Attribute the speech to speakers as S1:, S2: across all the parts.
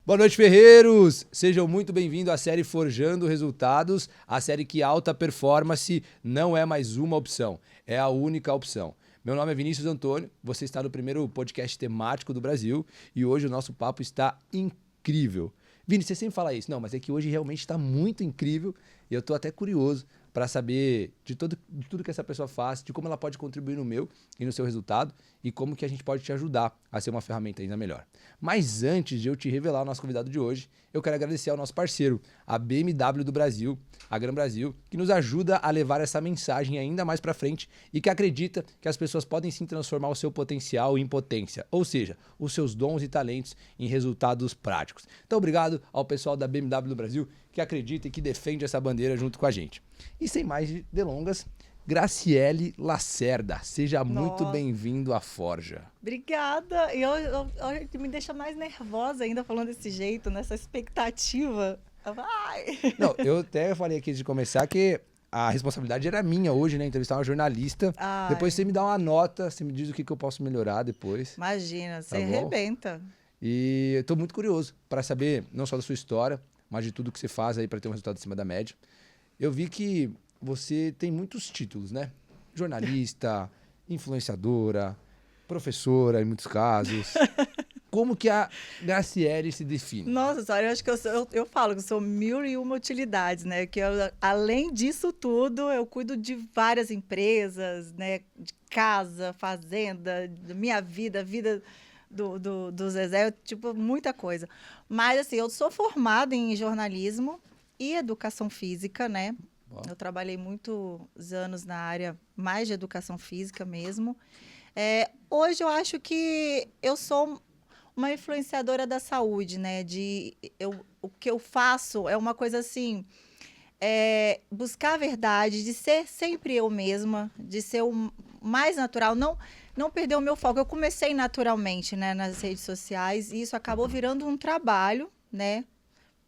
S1: Boa noite, ferreiros! Sejam muito bem-vindos à série Forjando Resultados, a série que alta performance não é mais uma opção, é a única opção. Meu nome é Vinícius Antônio, você está no primeiro podcast temático do Brasil e hoje o nosso papo está incrível. Vini, você sempre fala isso, não, mas é que hoje realmente está muito incrível e eu estou até curioso para saber de tudo que essa pessoa faz, de como ela pode contribuir no meu e no seu resultado e como que a gente pode te ajudar a ser uma ferramenta ainda melhor. Mas antes de eu te revelar o nosso convidado de hoje, eu quero agradecer ao nosso parceiro, a BMW do Brasil, a Gran Brasil, que nos ajuda a levar essa mensagem ainda mais para frente e que acredita que as pessoas podem sim transformar o seu potencial em potência, ou seja, os seus dons e talentos em resultados práticos. Então, obrigado ao pessoal da BMW do Brasil que acredita e que defende essa bandeira junto com a gente. E sem mais delongas, Graciele Lacerda, seja muito bem-vindo à Forja.
S2: Obrigada. E me deixa mais nervosa ainda falando desse jeito, nessa expectativa. Vai!
S1: Não, eu até falei aqui de começar que a responsabilidade era minha hoje, né? Entrevistar uma jornalista.
S2: Ai.
S1: Depois você me dá uma nota, você me diz o que eu posso melhorar depois.
S2: Imagina, você
S1: Tá bom?
S2: arrebenta.
S1: E eu tô muito curioso para saber não só da sua história, mas de tudo que você faz aí para ter um resultado acima da média. Eu vi que você tem muitos títulos, né? Jornalista, influenciadora, professora em muitos casos. Como que a Graciele se define?
S2: Nossa senhora, eu acho que eu falo que eu sou 1001 utilidades, né? Que além disso tudo, eu cuido de várias empresas, né? De casa, fazenda, minha vida, vida do Zezé, tipo, muita coisa. Mas, assim, eu sou formada em jornalismo e educação física, né? Eu trabalhei muitos anos na área mais de educação física mesmo. Hoje eu acho que eu sou uma influenciadora da saúde, né? O que eu faço é uma coisa assim, buscar a verdade, de ser sempre eu mesma, de ser o mais natural, não perder o meu foco. Eu comecei naturalmente, né, nas redes sociais e isso acabou virando um trabalho, né,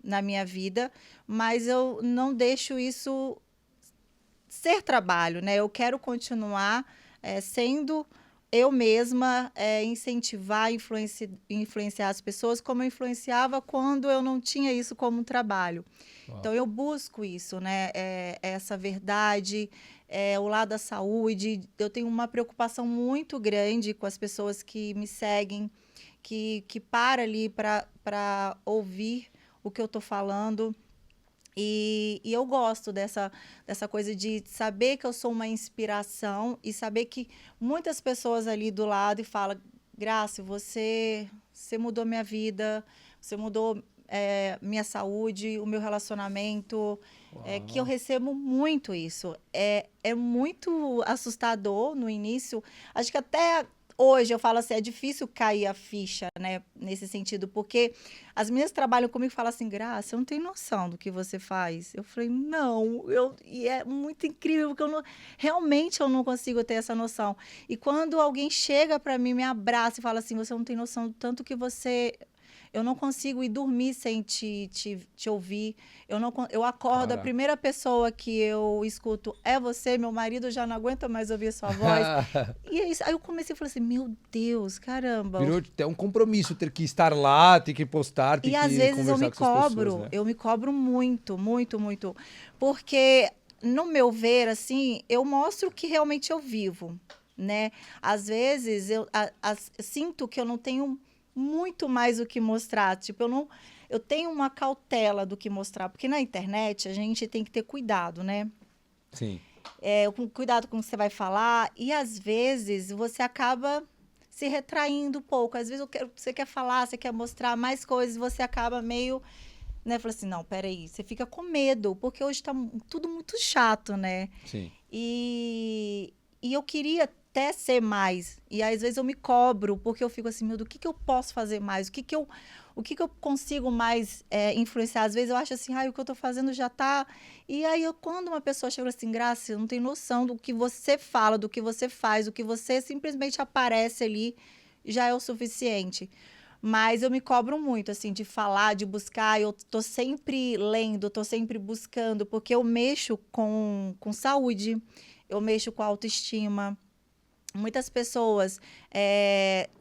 S2: na minha vida, mas eu não deixo isso ser trabalho, né? Eu quero continuar sendo eu mesma, incentivar, influenciar as pessoas como eu influenciava quando eu não tinha isso como um trabalho. Uau. Então, eu busco isso, né? Essa verdade, o lado da saúde. Eu tenho uma preocupação muito grande com as pessoas que me seguem, que param ali para ouvir o que eu estou falando. E eu gosto dessa coisa de saber que eu sou uma inspiração e saber que muitas pessoas ali do lado e falam, Graça, você mudou minha vida, você mudou minha saúde, o meu relacionamento, que eu recebo muito isso. É muito assustador no início. Acho que até hoje eu falo assim, é difícil cair a ficha, né, nesse sentido, porque as meninas trabalham comigo e falam assim, Graça, eu não tenho noção do que você faz. Eu falei, não, e é muito incrível, porque realmente eu não consigo ter essa noção. E quando alguém chega para mim, me abraça e fala assim, você não tem noção do tanto que você... Eu não consigo ir dormir sem te ouvir. Eu acordo, a primeira pessoa que eu escuto é você, meu marido já não aguenta mais ouvir a sua voz. E é isso. Aí eu comecei a falar assim, meu Deus, caramba.
S1: Virou até um compromisso ter que estar lá, ter que postar, ter que conversar com essas pessoas. E às vezes
S2: eu me cobro muito, muito, muito. Porque, no meu ver, assim, eu mostro o que realmente eu vivo, né? Às vezes, eu sinto que eu não tenho muito mais o que mostrar. Tipo, eu tenho uma cautela do que mostrar, porque na internet a gente tem que ter cuidado, né?
S1: Sim.
S2: Cuidado com o que você vai falar, e às vezes você acaba se retraindo um pouco. Às vezes você quer falar, você quer mostrar mais coisas, você acaba meio, né? Fala assim, não, peraí, você fica com medo, porque hoje tá tudo muito chato, né?
S1: Sim.
S2: E eu queria até ser mais. E às vezes eu me cobro, porque eu fico assim, meu Deus, o que eu posso fazer mais? O que eu consigo mais influenciar? Às vezes eu acho assim, o que eu tô fazendo já tá... E aí, quando uma pessoa chega assim, Graça, eu não tenho noção do que você fala, do que você faz, do que você simplesmente aparece ali, já é o suficiente. Mas eu me cobro muito, assim, de falar, de buscar. Eu tô sempre lendo, tô sempre buscando, porque eu mexo com saúde, eu mexo com autoestima. Muitas pessoas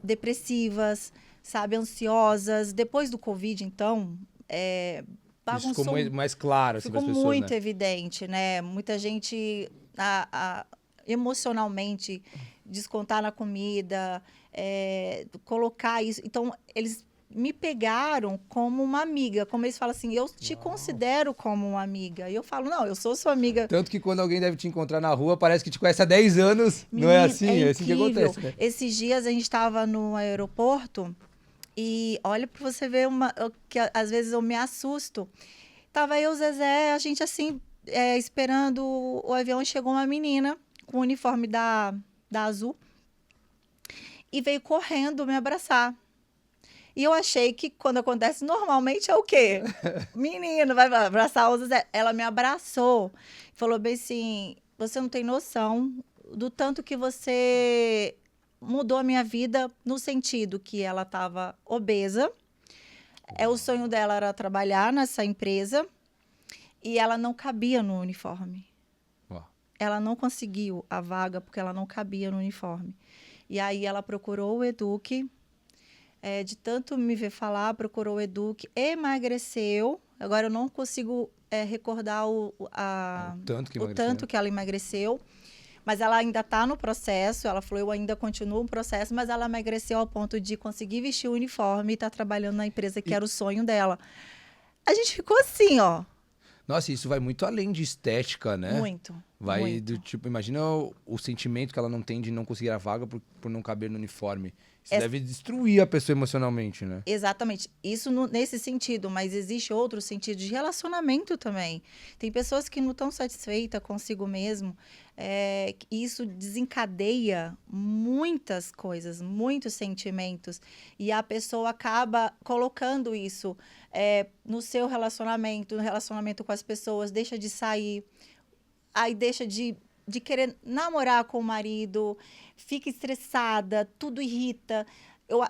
S2: depressivas, sabe, ansiosas. Depois do Covid, então,
S1: Isso ficou
S2: bagunçou,
S1: mais claro assim, para
S2: ficou
S1: as pessoas,
S2: muito
S1: né?
S2: evidente, né? Muita gente emocionalmente descontar na comida, colocar isso. Então, eles me pegaram como uma amiga, como eles falam assim, eu te
S1: Uau.
S2: considero como uma amiga. E eu falo, não, eu sou sua amiga.
S1: Tanto que quando alguém deve te encontrar na rua, parece que te conhece há 10 anos. Não é
S2: Menino, é
S1: assim? É assim que
S2: incrível.
S1: acontece, né?
S2: Esses dias a gente estava no aeroporto e olha para você ver que às vezes eu me assusto. Tava eu, Zezé, a gente assim, esperando o avião, chegou uma menina com o uniforme da Azul e veio correndo me abraçar. E eu achei que quando acontece normalmente é o quê? Menino, vai abraçar o Zezé. Ela me abraçou. Falou bem assim, você não tem noção do tanto que você mudou a minha vida no sentido que ela estava obesa. O sonho dela era trabalhar nessa empresa e ela não cabia no uniforme.
S1: Uau.
S2: Ela não conseguiu a vaga porque ela não cabia no uniforme. E aí ela procurou o Eduque, de tanto me ver falar, procurou o Eduque, emagreceu. Agora eu não consigo recordar
S1: Tanto que
S2: o
S1: emagreceu.
S2: tanto que ela emagreceu, mas ela ainda está no processo. Ela falou, eu ainda continuo no processo, mas ela emagreceu ao ponto de conseguir vestir o uniforme e está trabalhando na empresa que
S1: E,
S2: era o sonho dela. A gente ficou assim, ó,
S1: nossa, isso vai muito além de estética, né?
S2: muito,
S1: Vai do
S2: muito.
S1: tipo, imagina o sentimento que ela não tem de não conseguir a vaga por não caber no uniforme. Isso
S2: É,
S1: deve destruir a pessoa emocionalmente, né?
S2: Exatamente. Isso nesse sentido, mas existe outro sentido de relacionamento também. Tem pessoas que não estão satisfeitas consigo mesmo. Isso desencadeia muitas coisas, muitos sentimentos. E a pessoa acaba colocando isso no seu relacionamento, no relacionamento com as pessoas, deixa de sair, aí deixa de querer namorar com o marido, fica estressada, tudo irrita.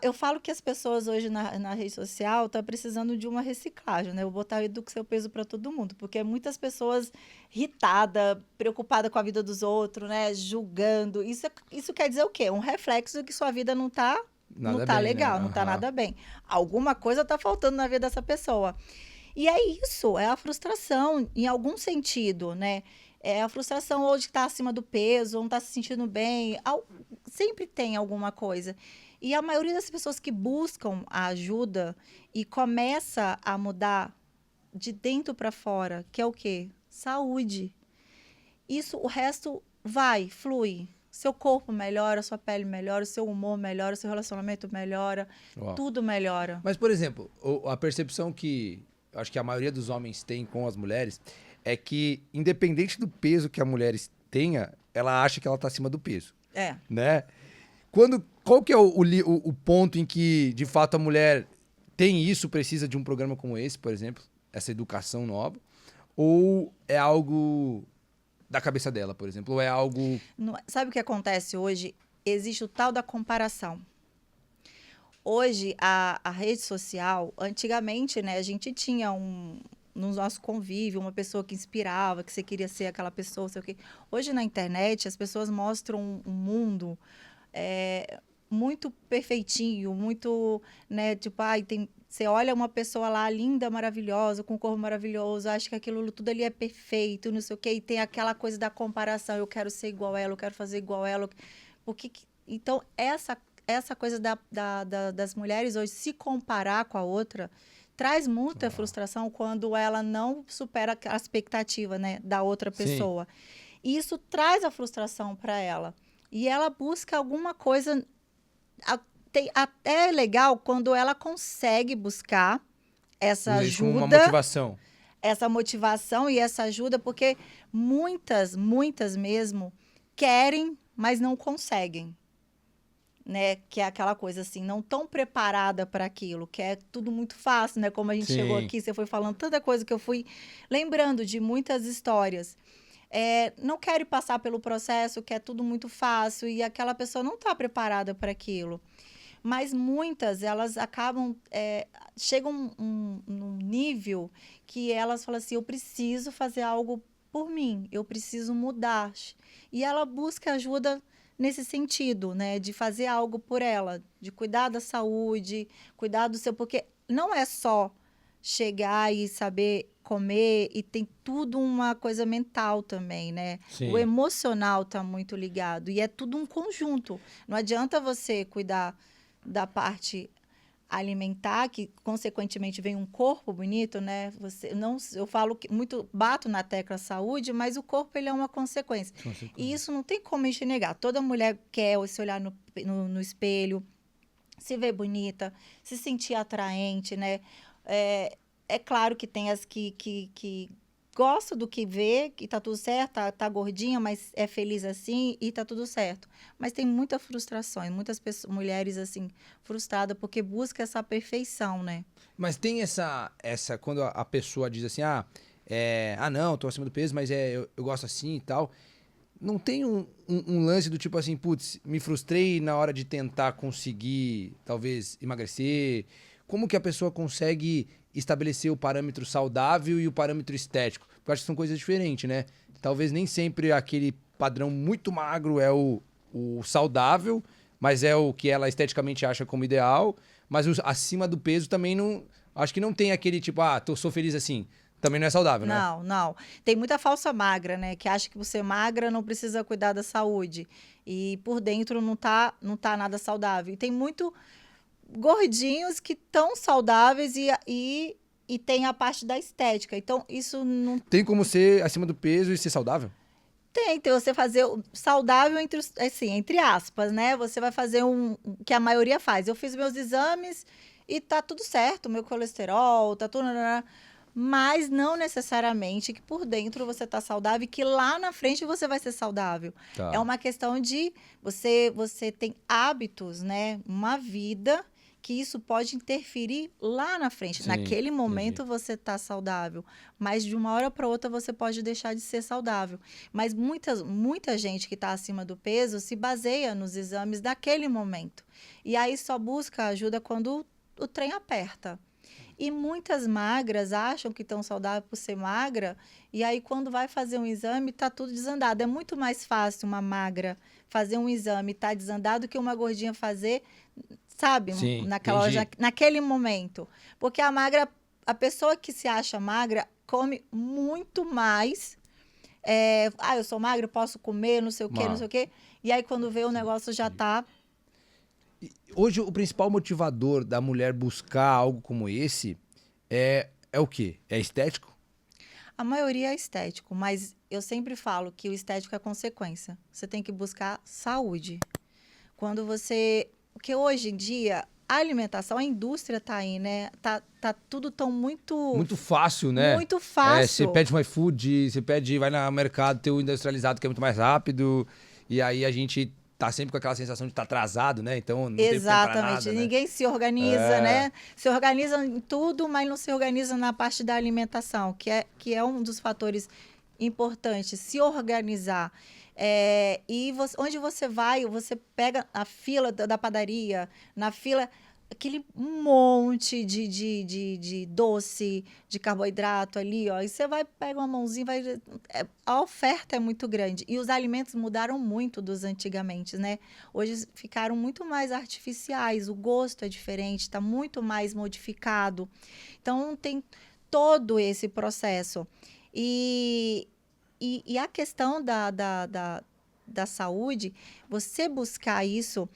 S2: Eu falo que as pessoas hoje na rede social estão precisando de uma reciclagem, né? Eu vou botar o Edu com seu peso para todo mundo, porque muitas pessoas irritadas, preocupadas com a vida dos outros, né? Julgando. Isso quer dizer o quê? Um reflexo que sua vida não
S1: Nada
S2: tá
S1: bem, né?
S2: legal, não tá
S1: Aham.
S2: nada bem. Alguma coisa tá faltando na vida dessa pessoa. E é isso, é a frustração em algum sentido, né? É a frustração ou de estar acima do peso, ou não estar se sentindo bem. Sempre tem alguma coisa. E a maioria das pessoas que buscam a ajuda e começa a mudar de dentro para fora, que é o quê? Saúde. Isso, o resto vai, flui. Seu corpo melhora, sua pele melhora, seu humor melhora, seu relacionamento melhora,
S1: Uau.
S2: tudo melhora.
S1: Mas, por exemplo, a percepção que eu acho que a maioria dos homens tem com as mulheres é que, independente do peso que a mulher tenha, ela acha que ela tá acima do peso,
S2: É.
S1: né? Qual que é o ponto em que, de fato, a mulher tem isso, precisa de um programa como esse, por exemplo, essa educação nova? Ou é algo da cabeça dela, por exemplo? Ou é algo...
S2: Sabe o que acontece hoje? Existe o tal da comparação. Hoje, a rede social, antigamente, né, a gente tinha no nosso convívio, uma pessoa que inspirava, que você queria ser aquela pessoa, sei o quê. Hoje, na internet, as pessoas mostram um mundo muito perfeitinho, muito, né, tipo, você olha uma pessoa lá, linda, maravilhosa, com um corpo maravilhoso, acha que aquilo tudo ali é perfeito, não sei o quê, e tem aquela coisa da comparação, eu quero ser igual a ela, eu quero fazer igual a ela. Então, essa coisa das mulheres hoje se comparar com a outra traz muita frustração quando ela não supera a expectativa, né, da outra
S1: Sim.
S2: pessoa. E isso traz a frustração para ela. E ela busca alguma coisa. Até é legal quando ela consegue buscar essa
S1: Usa isso como uma
S2: ajuda,
S1: motivação.
S2: essa motivação e essa ajuda, porque muitas mesmo querem, mas não conseguem. Né? Que é aquela coisa assim, não tão preparada para aquilo, que é tudo muito fácil, né? Como a gente chegou
S1: Sim.
S2: aqui, você foi falando tanta coisa que eu fui lembrando de muitas histórias. Não querem passar pelo processo, que é tudo muito fácil, e aquela pessoa não está preparada para aquilo. Mas muitas, elas acabam, chegam num nível que elas falam assim, eu preciso fazer algo por mim, eu preciso mudar. E ela busca ajuda nesse sentido, né? De fazer algo por ela, de cuidar da saúde, cuidar do seu... Porque não é só chegar e saber comer, e tem tudo uma coisa mental também, né?
S1: Sim.
S2: O emocional está muito ligado, e é tudo um conjunto. Não adianta você cuidar da parte alimentar, que consequentemente vem um corpo bonito, né? Você não, eu falo que muito bato na tecla saúde, mas o corpo ele é uma consequência. E isso não tem como a gente negar. Toda mulher quer se olhar no espelho, se ver bonita, se sentir atraente, né? É claro que tem as que gostam do que vê, que tá tudo certo, tá gordinha, mas é feliz assim e tá tudo certo. Mas tem muita frustração, muitas pessoas, mulheres assim, frustradas porque busca essa perfeição, né?
S1: Mas tem essa quando a pessoa diz assim, não, tô acima do peso, mas eu gosto assim e tal. Não tem um lance do tipo assim, putz, me frustrei na hora de tentar conseguir, talvez, emagrecer. Como que a pessoa consegue estabelecer o parâmetro saudável e o parâmetro estético? Porque eu acho que são coisas diferentes, né? Talvez nem sempre aquele padrão muito magro é o saudável, mas é o que ela esteticamente acha como ideal. Mas acima do peso também não... Acho que não tem aquele tipo, sou feliz assim. Também não é saudável, né?
S2: Não. Tem muita falsa magra, né? Que acha que você magra não precisa cuidar da saúde. E por dentro não tá nada saudável. E tem muito gordinhos que estão saudáveis e tem a parte da estética. Então, isso não...
S1: Tem como ser acima do peso e ser saudável?
S2: Tem você fazer saudável entre aspas, né? Você vai fazer o que a maioria faz. Eu fiz meus exames e tá tudo certo, meu colesterol, tá tudo... Mas não necessariamente que por dentro você tá saudável e que lá na frente você vai ser saudável.
S1: Tá.
S2: É uma questão de você tem hábitos, né? Uma vida que isso pode interferir lá na frente.
S1: Sim,
S2: naquele momento
S1: entendi.
S2: você tá saudável, mas de uma hora para outra você pode deixar de ser saudável. Mas muita gente que está acima do peso se baseia nos exames daquele momento. E aí só busca ajuda quando o trem aperta. E muitas magras acham que estão saudáveis por ser magra, e aí quando vai fazer um exame, tá tudo desandado. É muito mais fácil uma magra fazer um exame e tá desandado que uma gordinha fazer, sabe,
S1: Sim,
S2: naquela hora,
S1: entendi.
S2: naquele momento. Porque a pessoa que se acha magra, come muito mais. Eu sou magra, eu posso comer, não sei o quê, não sei o quê. E aí quando vê o negócio já tá...
S1: Hoje, o principal motivador da mulher buscar algo como esse é o quê? É estético?
S2: A maioria é estético, mas eu sempre falo que o estético é consequência. Você tem que buscar saúde. Quando você... Porque hoje em dia, a alimentação, a indústria tá aí, né? Tá tudo tão muito...
S1: Muito fácil, né?
S2: Muito fácil.
S1: Você pede um iFood, vai no mercado, tem o industrializado que é muito mais rápido, e aí a gente tá sempre com aquela sensação de estar atrasado, né? Então não tem tempo pra
S2: Exatamente.
S1: nada, né?
S2: Ninguém se organiza, né? Se organiza em tudo, mas não se organiza na parte da alimentação, que é um dos fatores importantes. Se organizar. Onde você vai, você pega a fila da padaria, na fila... aquele monte de doce, de carboidrato ali, ó. E você vai, pega uma mãozinha, a oferta é muito grande. E os alimentos mudaram muito dos antigamente, né? Hoje ficaram muito mais artificiais, o gosto é diferente, está muito mais modificado. Então, tem todo esse processo. E a questão da saúde, você buscar isso,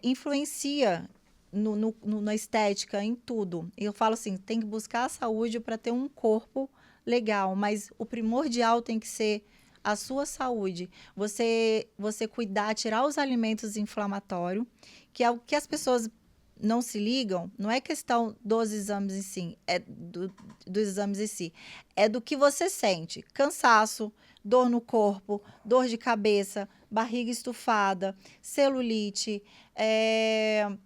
S2: influencia na estética, em tudo. Eu falo assim, tem que buscar a saúde para ter um corpo legal, mas o primordial tem que ser a sua saúde. Você cuidar, tirar os alimentos inflamatórios, que é o que as pessoas não se ligam, não é questão dos exames em si, dos exames em si, é do que você sente. Cansaço, dor no corpo, dor de cabeça, barriga estufada, celulite,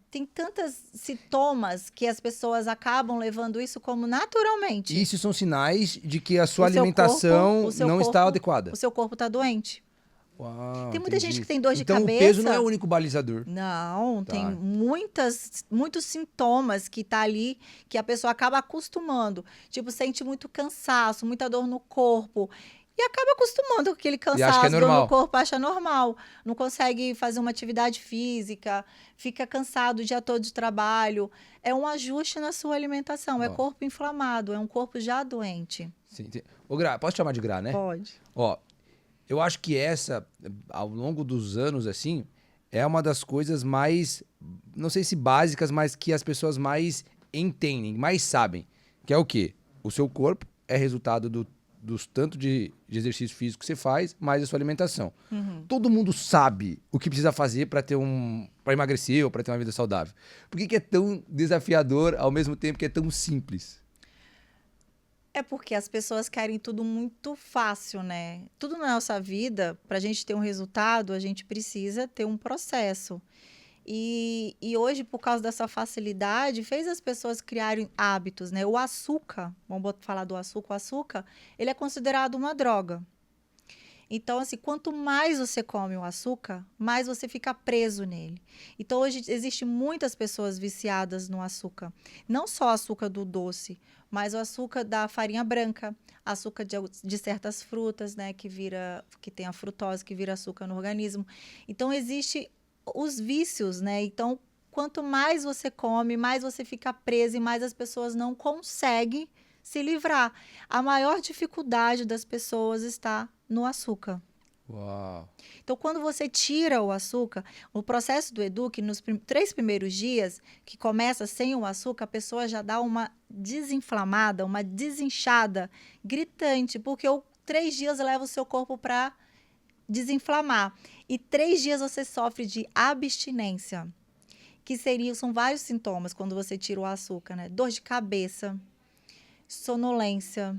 S2: tem tantos sintomas que as pessoas acabam levando isso como naturalmente.
S1: Isso são sinais de que a sua alimentação não está adequada.
S2: O seu corpo está doente.
S1: Uau,
S2: tem muita
S1: entendi.
S2: gente que tem dor de
S1: então,
S2: cabeça.
S1: Então o peso não é o único balizador.
S2: Não,
S1: Tá.
S2: tem muitos sintomas que tá ali, que a pessoa acaba acostumando. Tipo, sente muito cansaço, muita dor no corpo. E acaba acostumando com aquele
S1: E acha que é
S2: cansaço, dor
S1: normal.
S2: no corpo, acha normal. Não consegue fazer uma atividade física, fica cansado o dia todo de trabalho. É um ajuste na sua alimentação, é
S1: Ó,
S2: corpo inflamado, é um corpo já doente.
S1: sim, Ô, Gra, posso te chamar de Gra, né?
S2: Pode.
S1: Ó, eu acho que essa, ao longo dos anos, assim, é uma das coisas mais, não sei se básicas, mas que as pessoas mais entendem, mais sabem. Que é o quê? O seu corpo é resultado dos tanto de exercício físico que você faz, mais a sua alimentação. Todo mundo sabe o que precisa fazer para emagrecer ou para ter uma vida saudável. Por que é tão desafiador ao mesmo tempo que é tão simples?
S2: É porque as pessoas querem tudo muito fácil, né? Tudo na nossa vida, para a gente ter um resultado, a gente precisa ter um processo. E hoje, por causa dessa facilidade, fez as pessoas criarem hábitos, né? O açúcar, falar do açúcar, o açúcar, ele é considerado uma droga. Então, assim, quanto mais você come o açúcar, mais você fica preso nele. Então, hoje existem muitas pessoas viciadas no açúcar. Não só o açúcar do doce, mas o açúcar da farinha branca, açúcar de certas frutas, né, que tem a frutose, que vira açúcar no organismo. Então, existe os vícios, né? Então, quanto mais você come, mais você fica preso e mais as pessoas não conseguem se livrar. A maior dificuldade das pessoas está no açúcar.
S1: Uau!
S2: Então, quando você tira o açúcar, o processo do Eduque, nos 3 primeiros dias, que começa sem o açúcar, a pessoa já dá uma desinflamada, uma desinchada gritante, porque 3 dias leva o seu corpo para desinflamar. E 3 dias você sofre de abstinência, que são vários sintomas quando você tira o açúcar, né? Dor de cabeça, sonolência,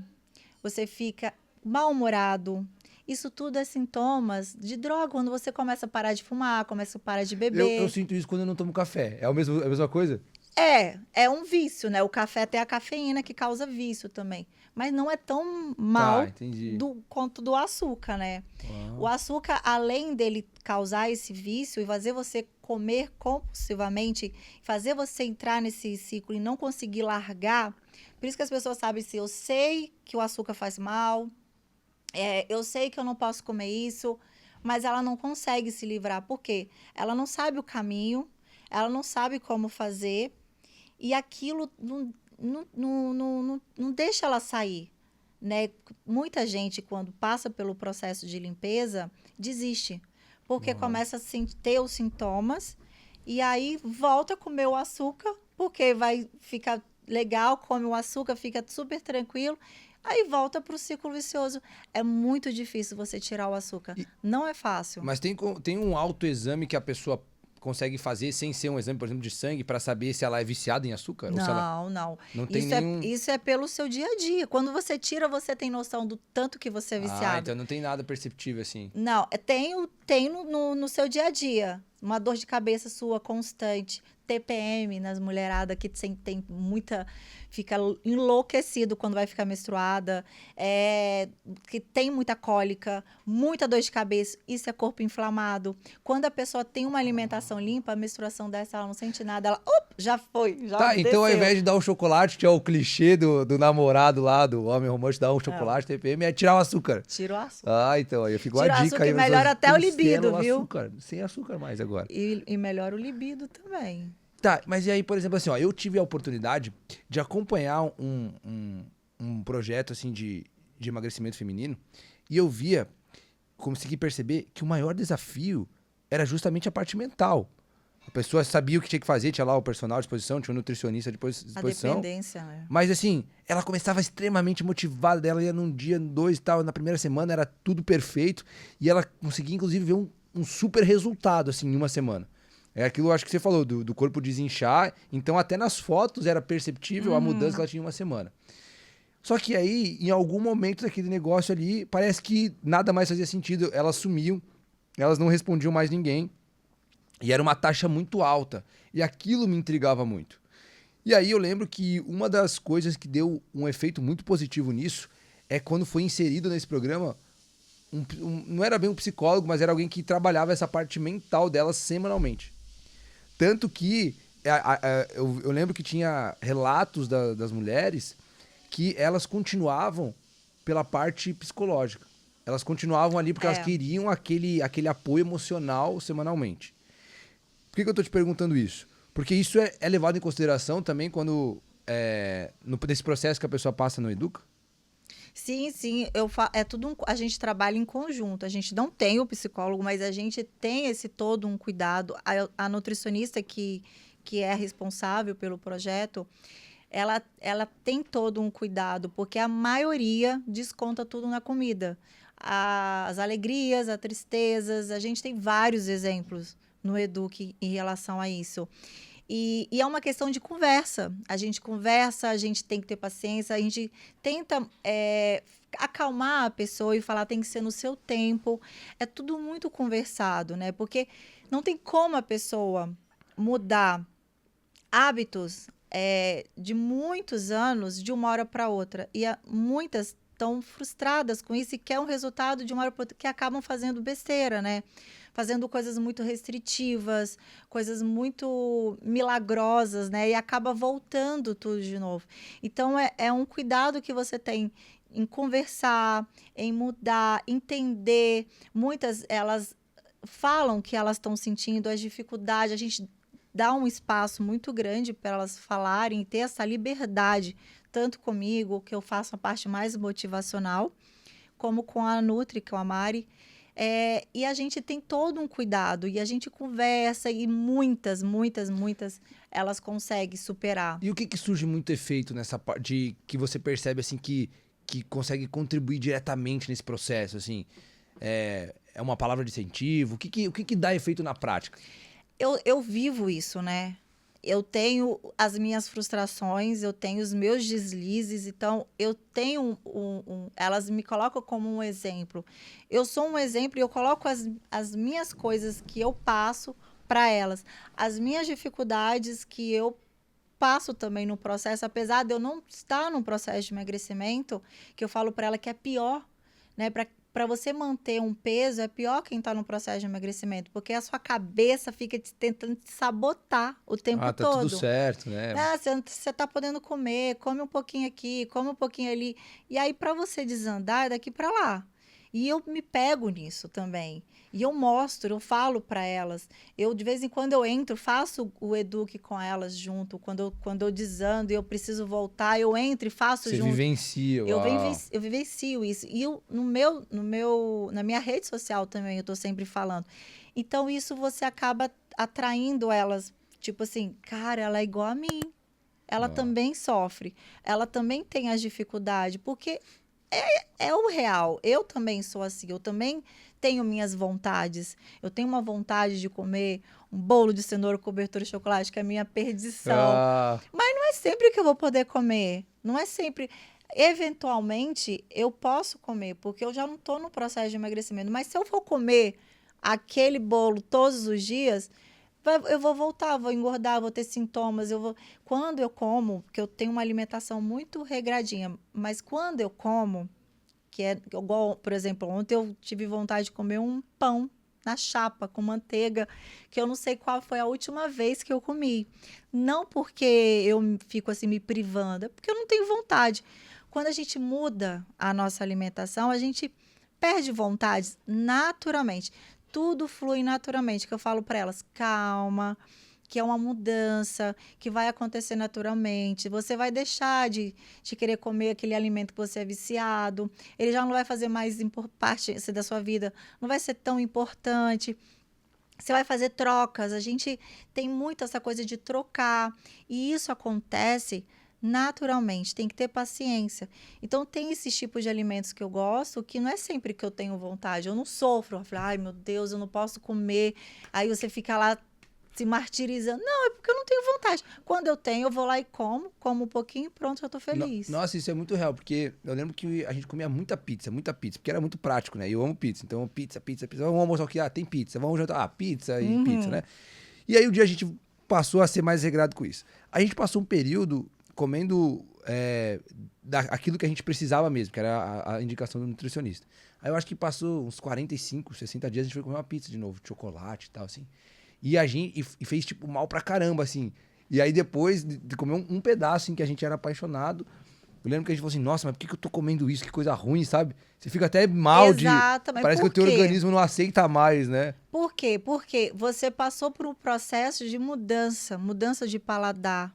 S2: você fica mal-humorado. Isso tudo é sintomas de droga, quando você começa a parar de fumar, começa a parar de beber.
S1: Eu sinto isso quando eu não tomo café. É a mesma coisa?
S2: É um vício, né? O café tem a cafeína que causa vício também. Mas não é tão mal
S1: Entendi.
S2: quanto do açúcar, né?
S1: Uau.
S2: O açúcar, além dele causar esse vício e fazer você comer compulsivamente, fazer você entrar nesse ciclo e não conseguir largar, por isso que as pessoas sabem se eu sei que o açúcar faz mal, eu sei que eu não posso comer isso, mas ela não consegue se livrar. Por quê? Ela não sabe o caminho, ela não sabe como fazer e aquilo não deixa ela sair, né? Muita gente, quando passa pelo processo de limpeza, desiste, porque começa a ter os sintomas e aí volta a comer o açúcar, porque vai ficar legal, come o açúcar, fica super tranquilo, aí volta para o ciclo vicioso. É muito difícil você tirar o açúcar, não é fácil.
S1: Mas tem um autoexame que a pessoa consegue fazer sem ser um exame, por exemplo, de sangue, para saber se ela é viciada em açúcar? Ou se ela
S2: Não.
S1: não tem nenhum...
S2: Isso é pelo seu dia a dia. Quando você tira, você tem noção do tanto que você é viciado.
S1: então não tem nada perceptível assim.
S2: Não, tem no seu dia a dia. Uma dor de cabeça sua constante. TPM nas mulheradas que tem muita... Fica enlouquecido quando vai ficar menstruada. Que tem muita cólica, muita dor de cabeça. Isso é corpo inflamado. Quando a pessoa tem uma alimentação limpa, a menstruação dessa, ela não sente nada. Ela, já foi, já desceu.
S1: Então ao invés de dar um chocolate, que é o clichê do namorado lá, do homem romântico, dar um chocolate, TPM, é tirar o açúcar.
S2: Tira o açúcar.
S1: Então aí ficou
S2: Tira
S1: a
S2: o
S1: dica
S2: açúcar
S1: aí.
S2: e melhora até o libido,
S1: cancela
S2: viu?
S1: Açúcar, sem açúcar mais agora.
S2: E melhora o libido também.
S1: Tá, mas e aí, por exemplo, assim, ó, eu tive a oportunidade de acompanhar um projeto, assim, de emagrecimento feminino e eu consegui perceber que o maior desafio era justamente a parte mental. A pessoa sabia o que tinha que fazer, tinha lá o personal à disposição, tinha um nutricionista à disposição.
S2: A dependência, né?
S1: Mas assim, ela começava extremamente motivada, dela ia num dia, 2 e tal, na primeira semana era tudo perfeito e ela conseguia, inclusive, ver um super resultado, assim, em uma semana. É aquilo, acho que você falou, do corpo desinchar. Então, até nas fotos era perceptível a mudança que ela tinha em uma semana. Só que aí, em algum momento daquele negócio ali, parece que nada mais fazia sentido. Elas sumiam, elas não respondiam mais ninguém. E era uma taxa muito alta. E aquilo me intrigava muito. E aí eu lembro que uma das coisas que deu um efeito muito positivo nisso é quando foi inserido nesse programa, não era bem um psicólogo, mas era alguém que trabalhava essa parte mental delas semanalmente. Tanto que eu lembro que tinha relatos das mulheres que elas continuavam pela parte psicológica. Elas continuavam ali porque elas
S2: É.
S1: queriam aquele apoio emocional semanalmente. Por que eu tô te perguntando isso? Porque isso é levado em consideração também quando... nesse processo que a pessoa passa no Educa?
S2: Sim, sim, é tudo a gente trabalha em conjunto. A gente não tem o psicólogo, mas a gente tem esse todo um cuidado. A nutricionista que é responsável pelo projeto, ela tem todo um cuidado, porque a maioria desconta tudo na comida. As alegrias, as tristezas, a gente tem vários exemplos no Eduque em relação a isso. E é uma questão de conversa. A gente conversa, a gente tem que ter paciência, a gente tenta acalmar a pessoa e falar tem que ser no seu tempo. É tudo muito conversado, né? Porque não tem como a pessoa mudar hábitos de muitos anos de uma hora para outra. E muitas estão frustradas com isso e querem um resultado de uma hora para outra que acabam fazendo besteira, né? Fazendo coisas muito restritivas, coisas muito milagrosas, né? E acaba voltando tudo de novo. Então, é um cuidado que você tem em conversar, em mudar, entender. Muitas, elas falam que elas estão sentindo as dificuldades. A gente dá um espaço muito grande para elas falarem, ter essa liberdade, tanto comigo, que eu faço a parte mais motivacional, como com a Nutri, com a Mari. E a gente tem todo um cuidado, e a gente conversa, e muitas elas conseguem superar.
S1: E o que surge muito efeito nessa parte que você percebe assim que consegue contribuir diretamente nesse processo? Assim, é uma palavra de incentivo? O que dá efeito na prática?
S2: Eu vivo isso, né? Eu tenho as minhas frustrações, eu tenho os meus deslizes, então eu tenho elas me colocam como um exemplo. Eu sou um exemplo e eu coloco as minhas coisas que eu passo para elas, as minhas dificuldades que eu passo também no processo, apesar de eu não estar no processo de emagrecimento, que eu falo para ela que é pior, né? Para você manter um peso, é pior quem está no processo de emagrecimento, porque a sua cabeça fica tentando te sabotar o tempo
S1: Tá
S2: todo.
S1: tudo certo, né?
S2: Você está podendo comer, come um pouquinho aqui, come um pouquinho ali. E aí, para você desandar, é daqui para lá. E eu me pego nisso também. E eu mostro, eu falo para elas. Eu, de vez em quando, eu entro, faço o Eduque com elas junto. Quando eu desando e eu preciso voltar, eu entro e faço
S1: Você
S2: junto.
S1: vivencia,
S2: Eu vivencio isso. E na minha rede social também, eu estou sempre falando. Então, isso você acaba atraindo elas. Tipo assim, cara, ela é igual a mim. Ela também sofre. Ela também tem as dificuldades. Porque é o real. Eu também sou assim. Eu também tenho minhas vontades. Eu tenho uma vontade de comer um bolo de cenoura com cobertura de chocolate, que é a minha perdição. Mas não é sempre que eu vou poder comer. Não é sempre. Eventualmente, eu posso comer, porque eu já não estou no processo de emagrecimento. Mas se eu for comer aquele bolo todos os dias, eu vou voltar, vou engordar, vou ter sintomas. Quando eu como, porque eu tenho uma alimentação muito regradinha, mas quando eu como, que é igual, por exemplo, ontem eu tive vontade de comer um pão na chapa com manteiga, que eu não sei qual foi a última vez que eu comi. Não porque eu fico assim me privando, é porque eu não tenho vontade. Quando a gente muda a nossa alimentação, a gente perde vontade naturalmente. Tudo flui naturalmente, que eu falo para elas, calma, que é uma mudança, que vai acontecer naturalmente. Você vai deixar de querer comer aquele alimento que você é viciado. Ele já não vai fazer mais parte da sua vida, não vai ser tão importante. Você vai fazer trocas. A gente tem muito essa coisa de trocar. E isso acontece naturalmente, tem que ter paciência. Então, tem esses tipos de alimentos que eu gosto, que não é sempre que eu tenho vontade. Eu não sofro. Eu falo, ai, meu Deus, eu não posso comer. Aí você fica lá se martirizando. Não, é porque eu não tenho vontade. Quando eu tenho, eu vou lá e como um pouquinho e pronto, já tô feliz.
S1: Nossa, isso é muito real, porque eu lembro que a gente comia muita pizza, porque era muito prático, né? E eu amo pizza, então pizza. Vamos almoçar aqui, tem pizza. Vamos jantar, pizza e pizza, né? E aí um dia a gente passou a ser mais regrado com isso. A gente passou um período comendo aquilo que a gente precisava mesmo, que era a indicação do nutricionista. Aí eu acho que passou uns 45, 60 dias, a gente foi comer uma pizza de novo, de chocolate e tal, assim. E a gente fez, tipo, mal pra caramba, assim. E aí depois de comer um pedaço, em que a gente era apaixonado, Eu lembro que a gente falou assim, nossa, mas por que eu tô comendo isso? Que coisa ruim, sabe? Você fica até mal
S2: Exatamente.
S1: Parece que
S2: Por
S1: o teu
S2: quê?
S1: organismo não aceita mais, né?
S2: Por quê? Porque você passou por um processo de mudança de paladar.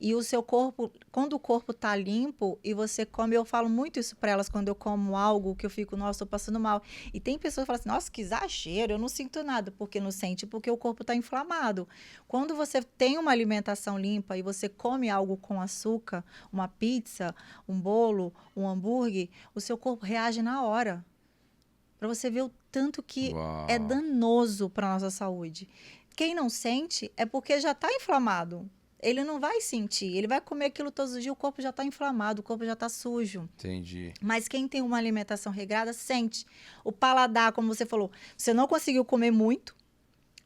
S2: E o seu corpo, quando o corpo tá limpo e você come, eu falo muito isso para elas quando eu como algo que eu fico, nossa, tô passando mal. E tem pessoas que falam assim, nossa, que exagero, eu não sinto nada. Porque não sente? Porque o corpo tá inflamado. Quando você tem uma alimentação limpa e você come algo com açúcar, uma pizza, um bolo, um hambúrguer, o seu corpo reage na hora. Para você ver o tanto que é
S1: Uau.
S2: danoso para nossa saúde. Quem não sente é porque já está inflamado. Ele não vai sentir, ele vai comer aquilo todos os dias, o corpo já está inflamado, o corpo já está sujo.
S1: Entendi.
S2: Mas quem tem uma alimentação regrada sente. O paladar, como você falou, você não conseguiu comer muito,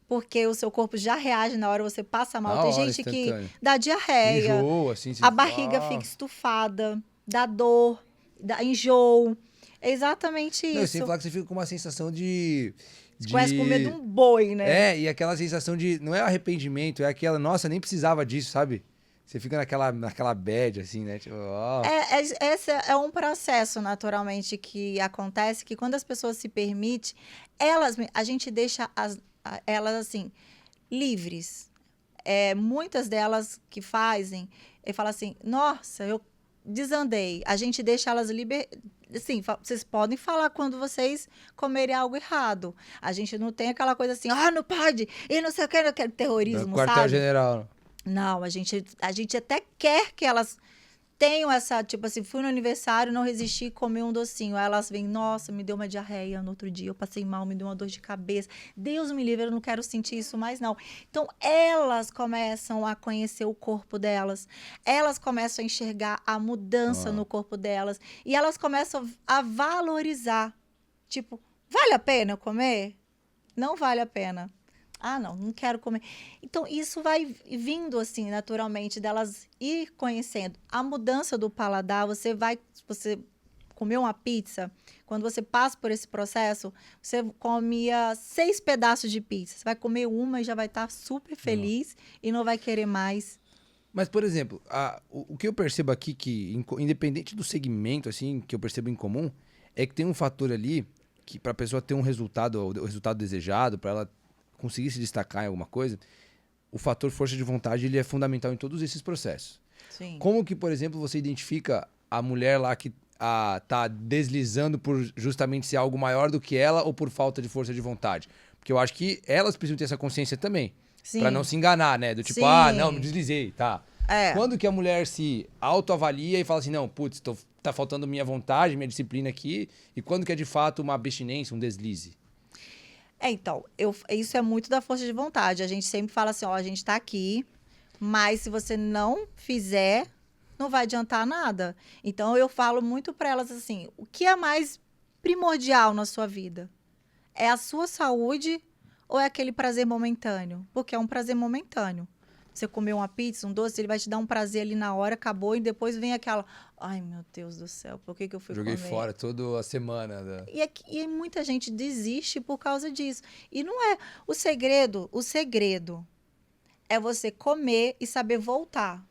S2: porque o seu corpo já reage na hora, você passa mal.
S1: Na
S2: Tem
S1: hora,
S2: gente que
S1: instantâneo.
S2: dá diarreia,
S1: Enjoo, assim.
S2: a barriga fica estufada, dá dor, dá enjoo. É exatamente
S1: Não, eu
S2: isso.
S1: sempre falar que você fica com uma sensação de...
S2: Você começa com medo de um boi, né?
S1: É, e aquela sensação de... Não é arrependimento, é aquela... Nossa, nem precisava disso, sabe? Você fica naquela bad, assim, né? Tipo, ó...
S2: Esse é um processo, naturalmente, que acontece, que quando as pessoas se permitem, a gente deixa elas, assim, livres. Muitas delas que fazem, e falam assim, nossa, eu desandei. A gente deixa elas assim, vocês podem falar quando vocês comerem algo errado. A gente não tem aquela coisa assim, não pode, e não sei o que, não quero terrorismo, sabe?
S1: Quartel-general.
S2: Não, a gente até quer que elas tenham essa, tipo assim, fui no aniversário, não resisti, comi um docinho. Aí elas vêm, nossa, me deu uma diarreia no outro dia, eu passei mal, me deu uma dor de cabeça. Deus me livre, eu não quero sentir isso mais, não. Então, elas começam a conhecer o corpo delas, elas começam a enxergar a mudança no corpo delas, e elas começam a valorizar. Tipo, vale a pena eu comer? Não vale a pena. Não quero comer. Então, isso vai vindo, assim, naturalmente, delas ir conhecendo. A mudança do paladar, você comeu uma pizza, quando você passa por esse processo, você comia 6 pedaços de pizza. Você vai comer uma e já vai estar super feliz e não vai querer mais.
S1: Mas, por exemplo, o que eu percebo aqui, que independente do segmento, assim, que eu percebo em comum, é que tem um fator ali que para a pessoa ter um resultado, o resultado desejado, para ela conseguir se destacar em alguma coisa, o fator força de vontade ele é fundamental em todos esses processos.
S2: Sim.
S1: Como que, por exemplo, você identifica a mulher lá que tá deslizando por justamente ser algo maior do que ela ou por falta de força de vontade? Porque eu acho que elas precisam ter essa consciência também.
S2: Sim.
S1: Pra não se enganar, né? Do tipo,
S2: Sim.
S1: Não, me deslizei, tá. Quando que a mulher se autoavalia e fala assim, não, putz, tá faltando minha vontade, minha disciplina aqui, e quando que é de fato uma abstinência, um deslize?
S2: Então, isso é muito da força de vontade. A gente sempre fala assim, a gente tá aqui, mas se você não fizer, não vai adiantar nada. Então, eu falo muito para elas assim, o que é mais primordial na sua vida? É a sua saúde ou é aquele prazer momentâneo? Porque é um prazer momentâneo. Você comer uma pizza, um doce, ele vai te dar um prazer ali na hora, acabou, e depois vem aquela... Ai, meu Deus do céu, por que eu fui
S1: Joguei
S2: comer?
S1: fora toda a semana.
S2: E muita gente desiste por causa disso. E não é... O segredo é você comer e saber voltar.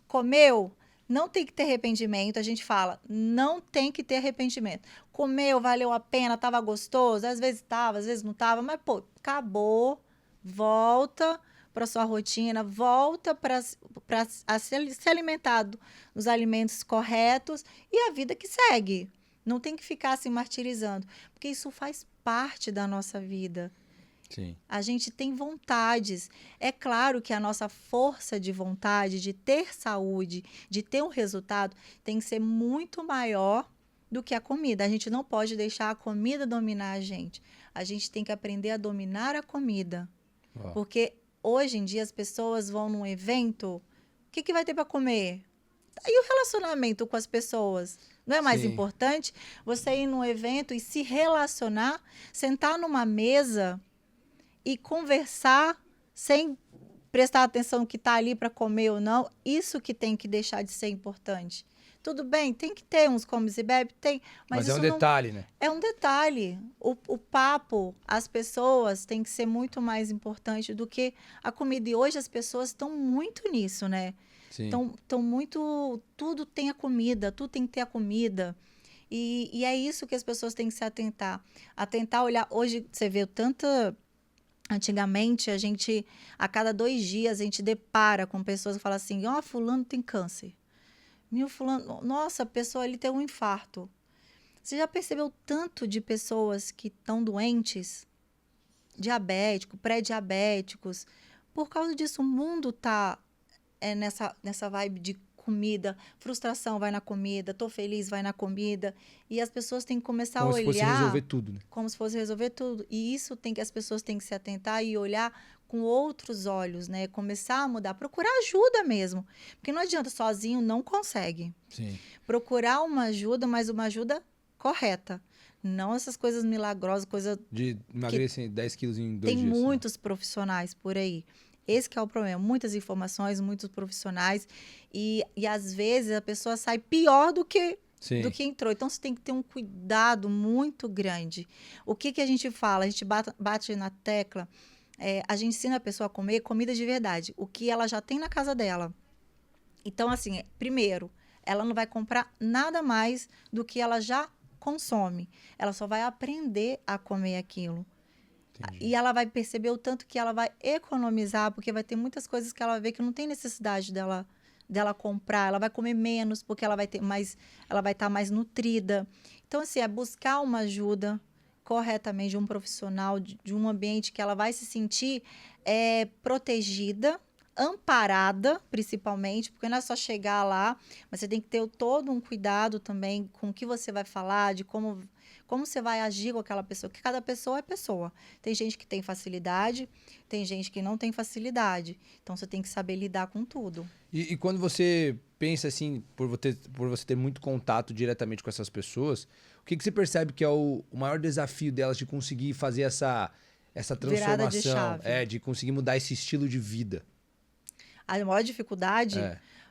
S2: Comeu, não tem que ter arrependimento. A gente fala, não tem que ter arrependimento. Comeu, valeu a pena, tava gostoso. Às vezes tava, às vezes não tava. Mas, acabou, volta para sua rotina, volta para se alimentar dos alimentos corretos e a vida que segue. Não tem que ficar se martirizando, porque isso faz parte da nossa vida.
S1: Sim.
S2: A gente tem vontades. É claro que a nossa força de vontade, de ter saúde, de ter um resultado, tem que ser muito maior do que a comida. A gente não pode deixar a comida dominar a gente. A gente tem que aprender a dominar a comida. Porque hoje em dia as pessoas vão num evento, o que vai ter para comer? E o relacionamento com as pessoas? Não é mais importante você ir num evento e se relacionar, sentar numa mesa e conversar sem prestar atenção no que está ali para comer ou não? Isso que tem que deixar de ser importante. Tudo bem, tem que ter uns comes e bebe, tem.
S1: Mas
S2: isso
S1: é um detalhe, né?
S2: É um detalhe. O papo, as pessoas tem que ser muito mais importante do que a comida. E hoje as pessoas estão muito nisso, né?
S1: Sim.
S2: Então tudo tem a comida, tudo tem que ter a comida. E é isso que as pessoas têm que se atentar. Atentar, olhar. Hoje, você vê tanta... Antigamente, a cada 2 dias, a gente depara com pessoas que falam assim, fulano tem câncer. Fulano, nossa, a pessoa ali tem um infarto. Você já percebeu tanto de pessoas que estão doentes? Diabéticos, pré-diabéticos. Por causa disso, o mundo está nessa vibe de comida. Frustração vai na comida, tô feliz vai na comida. E as pessoas têm que começar a olhar...
S1: Como se fosse resolver tudo, né?
S2: Como se fosse resolver tudo. E isso as pessoas têm que se atentar e olhar com outros olhos, né? Começar a mudar, procurar ajuda mesmo. Porque não adianta, sozinho não consegue.
S1: Sim.
S2: Procurar uma ajuda, mas uma ajuda correta. Não essas coisas milagrosas, coisa...
S1: De emagrecer 10 quilos em 2 dias.
S2: Tem muitos profissionais por aí. Esse que é o problema. Muitas informações, muitos profissionais. E às vezes a pessoa sai pior do que entrou. Então, você tem que ter um cuidado muito grande. O que a gente fala? A gente bate na tecla. A gente ensina a pessoa a comer comida de verdade. O que ela já tem na casa dela. Então, assim, primeiro, ela não vai comprar nada mais do que ela já consome. Ela só vai aprender a comer aquilo. Entendi. E ela vai perceber o tanto que ela vai economizar, porque vai ter muitas coisas que ela vê que não tem necessidade dela comprar. Ela vai comer menos, porque ela vai estar mais nutrida. Então, assim, é buscar uma ajuda corretamente de um profissional, de um ambiente que ela vai se sentir protegida, amparada, principalmente, porque não é só chegar lá, mas você tem que ter todo um cuidado também com o que você vai falar, de como você vai agir com aquela pessoa, porque cada pessoa é pessoa. Tem gente que tem facilidade, tem gente que não tem facilidade. Então, você tem que saber lidar com tudo.
S1: E quando você pensa assim, por você ter muito contato diretamente com essas pessoas, o que você percebe que é o maior desafio delas de conseguir fazer essa transformação?
S2: De chave.
S1: De conseguir mudar esse estilo de vida.
S2: A maior dificuldade...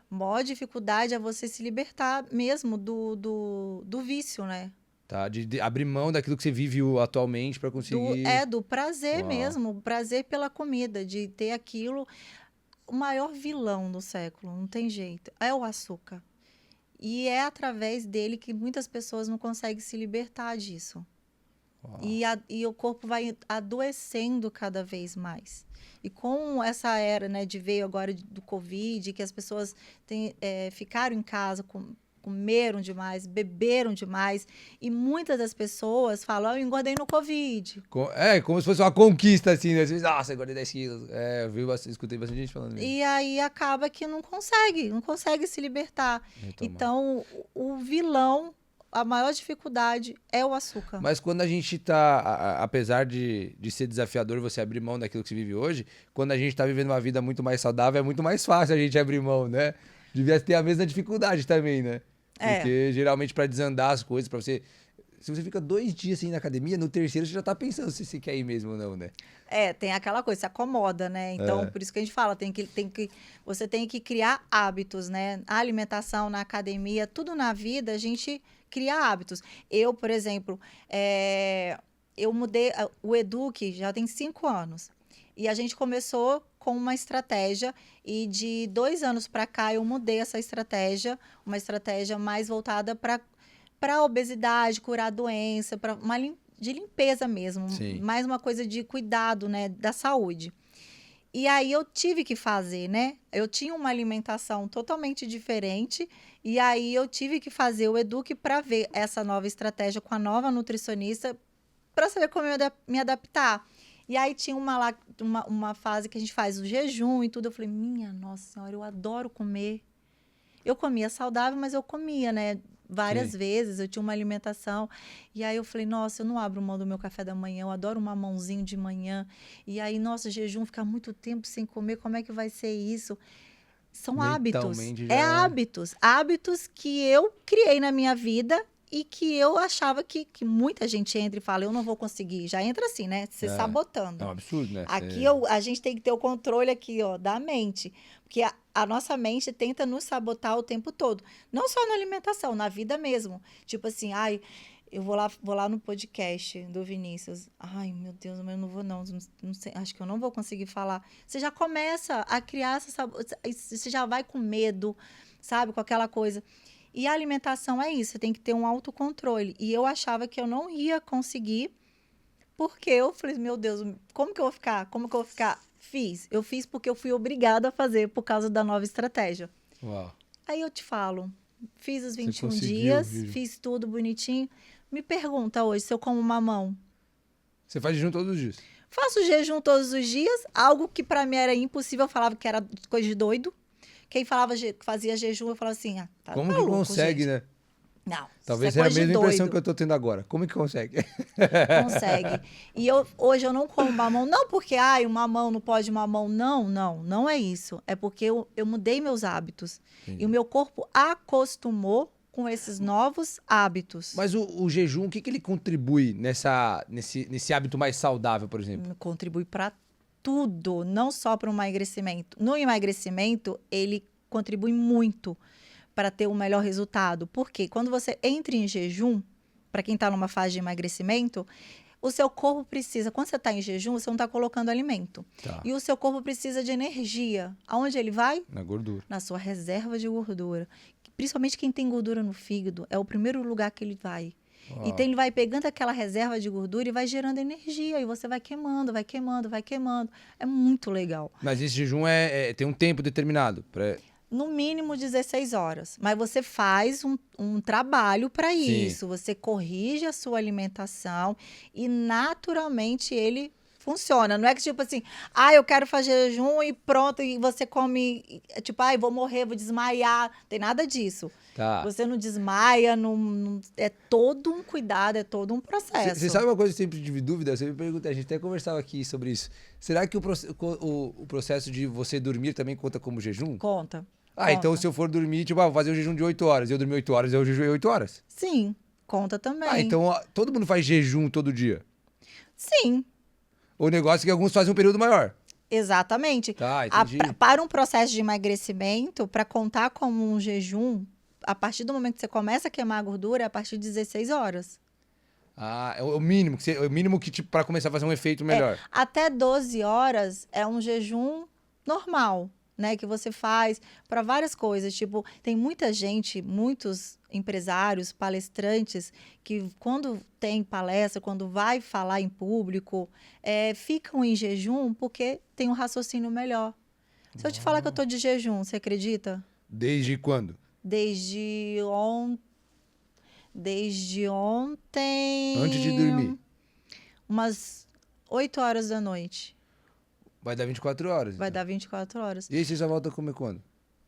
S2: maior dificuldade é você se libertar mesmo do vício, né?
S1: Tá? De abrir mão daquilo que você vive atualmente para conseguir...
S2: Do prazer mesmo. O prazer pela comida, de ter aquilo. O maior vilão do século, não tem jeito. É o açúcar. E é através dele que muitas pessoas não conseguem se libertar disso. E o corpo vai adoecendo cada vez mais. E com essa era, né, veio agora do Covid, que as pessoas ficaram em casa, comeram demais, beberam demais. E muitas das pessoas falam, eu engordei no Covid.
S1: Como se fosse uma conquista, assim, né? Nossa, engordei 10 quilos. Escutei bastante gente falando mesmo.
S2: E aí acaba que não consegue se libertar. Então, o vilão... A maior dificuldade é o açúcar.
S1: Mas quando a gente tá, apesar de ser desafiador você abrir mão daquilo que você vive hoje, quando a gente tá vivendo uma vida muito mais saudável, é muito mais fácil a gente abrir mão, né? Devia ter a mesma dificuldade também, né? Porque geralmente para desandar as coisas, para você... Se você fica 2 dias assim na academia, no terceiro você já tá pensando se você quer ir mesmo ou não, né?
S2: Tem aquela coisa, se acomoda, né? Então, por isso que a gente fala, você tem que criar hábitos, né? A alimentação, na academia, tudo na vida, a gente cria hábitos. Eu, por exemplo, eu mudei, o Eduque já tem 5 anos. E a gente começou com uma estratégia e de 2 anos para cá eu mudei essa estratégia, uma estratégia mais voltada para obesidade, curar doença, para de limpeza mesmo.
S1: Sim.
S2: Mais uma coisa de cuidado, né, da saúde. E aí eu tive que fazer, né? Eu tinha uma alimentação totalmente diferente e aí eu tive que fazer o Eduque para ver essa nova estratégia com a nova nutricionista para saber como eu me adaptar. E aí tinha uma fase que a gente faz o jejum e tudo. Eu falei, minha nossa senhora, eu adoro comer. Eu comia saudável, mas eu comia, né? Várias vezes, eu tinha uma alimentação. E aí eu falei, nossa, eu não abro mão do meu café da manhã, eu adoro um mamãozinho de manhã. E aí, nossa, jejum, ficar muito tempo sem comer, como é que vai ser isso? São hábitos. Hábitos. Hábitos que eu criei na minha vida e que eu achava que muita gente entra e fala, eu não vou conseguir. Já entra assim, né? Se sabotando.
S1: É um absurdo, né?
S2: Aqui a gente tem que ter o controle aqui, ó, da mente. Porque a nossa mente tenta nos sabotar o tempo todo. Não só na alimentação, na vida mesmo. Tipo assim, Eu vou lá no podcast do Vinícius. Ai, meu Deus, mas eu não vou não sei, acho que eu não vou conseguir falar. Você já começa a criar você já vai com medo, sabe? Com aquela coisa. E a alimentação é isso, você tem que ter um autocontrole. E eu achava que eu não ia conseguir, porque eu falei, meu Deus, como que eu vou ficar? Como que eu vou ficar? Eu fiz porque eu fui obrigada a fazer por causa da nova estratégia.
S1: Uau.
S2: Aí eu te falo, fiz os
S1: Você
S2: 21
S1: conseguiu,
S2: dias,
S1: Vivi.
S2: fiz tudo bonitinho. Me pergunta hoje se eu como mamão.
S1: Você faz jejum todos os dias?
S2: Faço jejum todos os dias, algo que para mim era impossível, eu falava que era coisa de doido. Quem falava que fazia jejum, eu falava assim, tá
S1: Como que
S2: maluco,
S1: consegue,
S2: gente.
S1: né?
S2: Não,
S1: Talvez
S2: isso é
S1: seja a
S2: coisa de
S1: mesma impressão
S2: doido.
S1: que eu tô tendo agora. Como que consegue?
S2: Consegue. E hoje eu não como mamão, não porque, o mamão não pode mamão. Não é isso. É porque eu mudei meus hábitos.
S1: Entendi.
S2: E o meu corpo acostumou com esses novos hábitos.
S1: Mas o jejum, o que ele contribui nesse hábito mais saudável, por exemplo?
S2: Contribui para tudo, não só para o emagrecimento. No emagrecimento, ele contribui muito para ter o melhor resultado. Porque quando você entra em jejum, para quem está numa fase de emagrecimento, o seu corpo precisa, quando você está em jejum, você não está colocando alimento.
S1: Tá.
S2: E o seu corpo precisa de energia. Aonde ele vai?
S1: Na gordura.
S2: Na sua reserva de gordura. Principalmente quem tem gordura no fígado, é o primeiro lugar que ele vai.
S1: Uau.
S2: Então, ele vai pegando aquela reserva de gordura e vai gerando energia. E você vai queimando, vai queimando, vai queimando. É muito legal.
S1: Mas esse jejum tem um tempo determinado?
S2: No mínimo 16 horas. Mas você faz um trabalho para isso. Você corrige a sua alimentação e naturalmente ele funciona. Não é que tipo assim, eu quero fazer jejum e pronto, e você come, tipo, vou morrer, vou desmaiar. Tem nada disso.
S1: Tá.
S2: Você não desmaia, é todo um cuidado, é todo um processo.
S1: Você sabe uma coisa que eu sempre tive dúvida? Você me pergunta, a gente até conversava aqui sobre isso. Será que o processo de você dormir também conta como jejum?
S2: Conta.
S1: Então se eu for dormir, tipo, vou fazer um jejum de 8 horas. Eu dormi 8 horas, eu jejuei 8 horas?
S2: Sim, conta também.
S1: Então todo mundo faz jejum todo dia?
S2: Sim.
S1: O negócio é que alguns fazem um período maior.
S2: Exatamente.
S1: Tá, entendi.
S2: Para um processo de emagrecimento, para contar como um jejum, a partir do momento que você começa a queimar a gordura, é a partir de 16 horas.
S1: É o mínimo, tipo, para começar a fazer um efeito melhor.
S2: Até 12 horas é um jejum normal, né? Que você faz para várias coisas. Tipo, tem muita gente, muitos empresários, palestrantes, que quando tem palestra, quando vai falar em público, ficam em jejum porque tem um raciocínio melhor. Se eu te falar que eu tô de jejum, você acredita?
S1: Desde quando?
S2: Desde ontem.
S1: Antes de dormir.
S2: Umas 8 horas da noite.
S1: Vai dar 24 horas.
S2: Vai
S1: então.
S2: dar 24 horas.
S1: E aí você só volta a comer quando?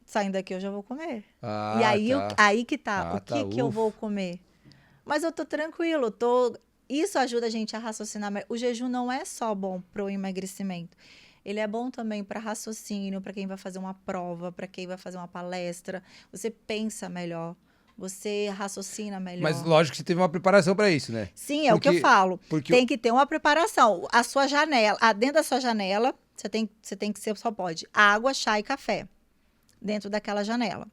S2: Saindo daqui eu já vou comer.
S1: Ah,
S2: E aí,
S1: tá.
S2: aí que tá.
S1: Ah,
S2: o que
S1: tá,
S2: que eu vou comer? Mas eu tô tranquilo. Isso ajuda a gente a raciocinar. O jejum não é só bom pro emagrecimento. Ele é bom também para raciocínio, para quem vai fazer uma prova, para quem vai fazer uma palestra. Você pensa melhor, você raciocina melhor.
S1: Mas lógico que você teve uma preparação para isso, né?
S2: Sim, é o que eu falo. Tem que ter uma preparação. A sua janela, dentro da sua janela, você tem que ser, só pode água, chá e café dentro daquela janela.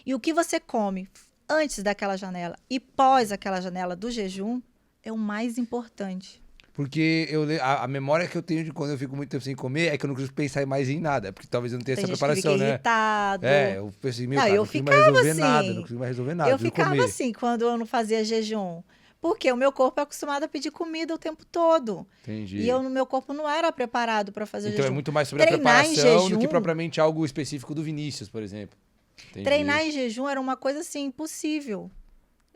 S2: E o que você come antes daquela janela e pós aquela janela do jejum é o mais importante.
S1: Porque a memória que eu tenho de quando eu fico muito tempo sem comer é que eu não consigo pensar mais em nada. Porque talvez eu não tenha essa preparação, né?
S2: Irritado.
S1: Eu pensei, cara,
S2: eu
S1: não consigo mais
S2: ficava
S1: resolver
S2: assim.
S1: nada, não consigo mais resolver nada.
S2: Eu ficava
S1: comer.
S2: assim quando eu não fazia jejum. Porque o meu corpo é acostumado a pedir comida o tempo todo.
S1: Entendi.
S2: E o meu corpo não era preparado para fazer
S1: Então
S2: jejum.
S1: é muito mais sobre
S2: Treinar
S1: a preparação
S2: em jejum,
S1: do que propriamente algo específico do Vinícius, por exemplo. Entendi.
S2: Treinar em jejum era uma coisa assim, impossível.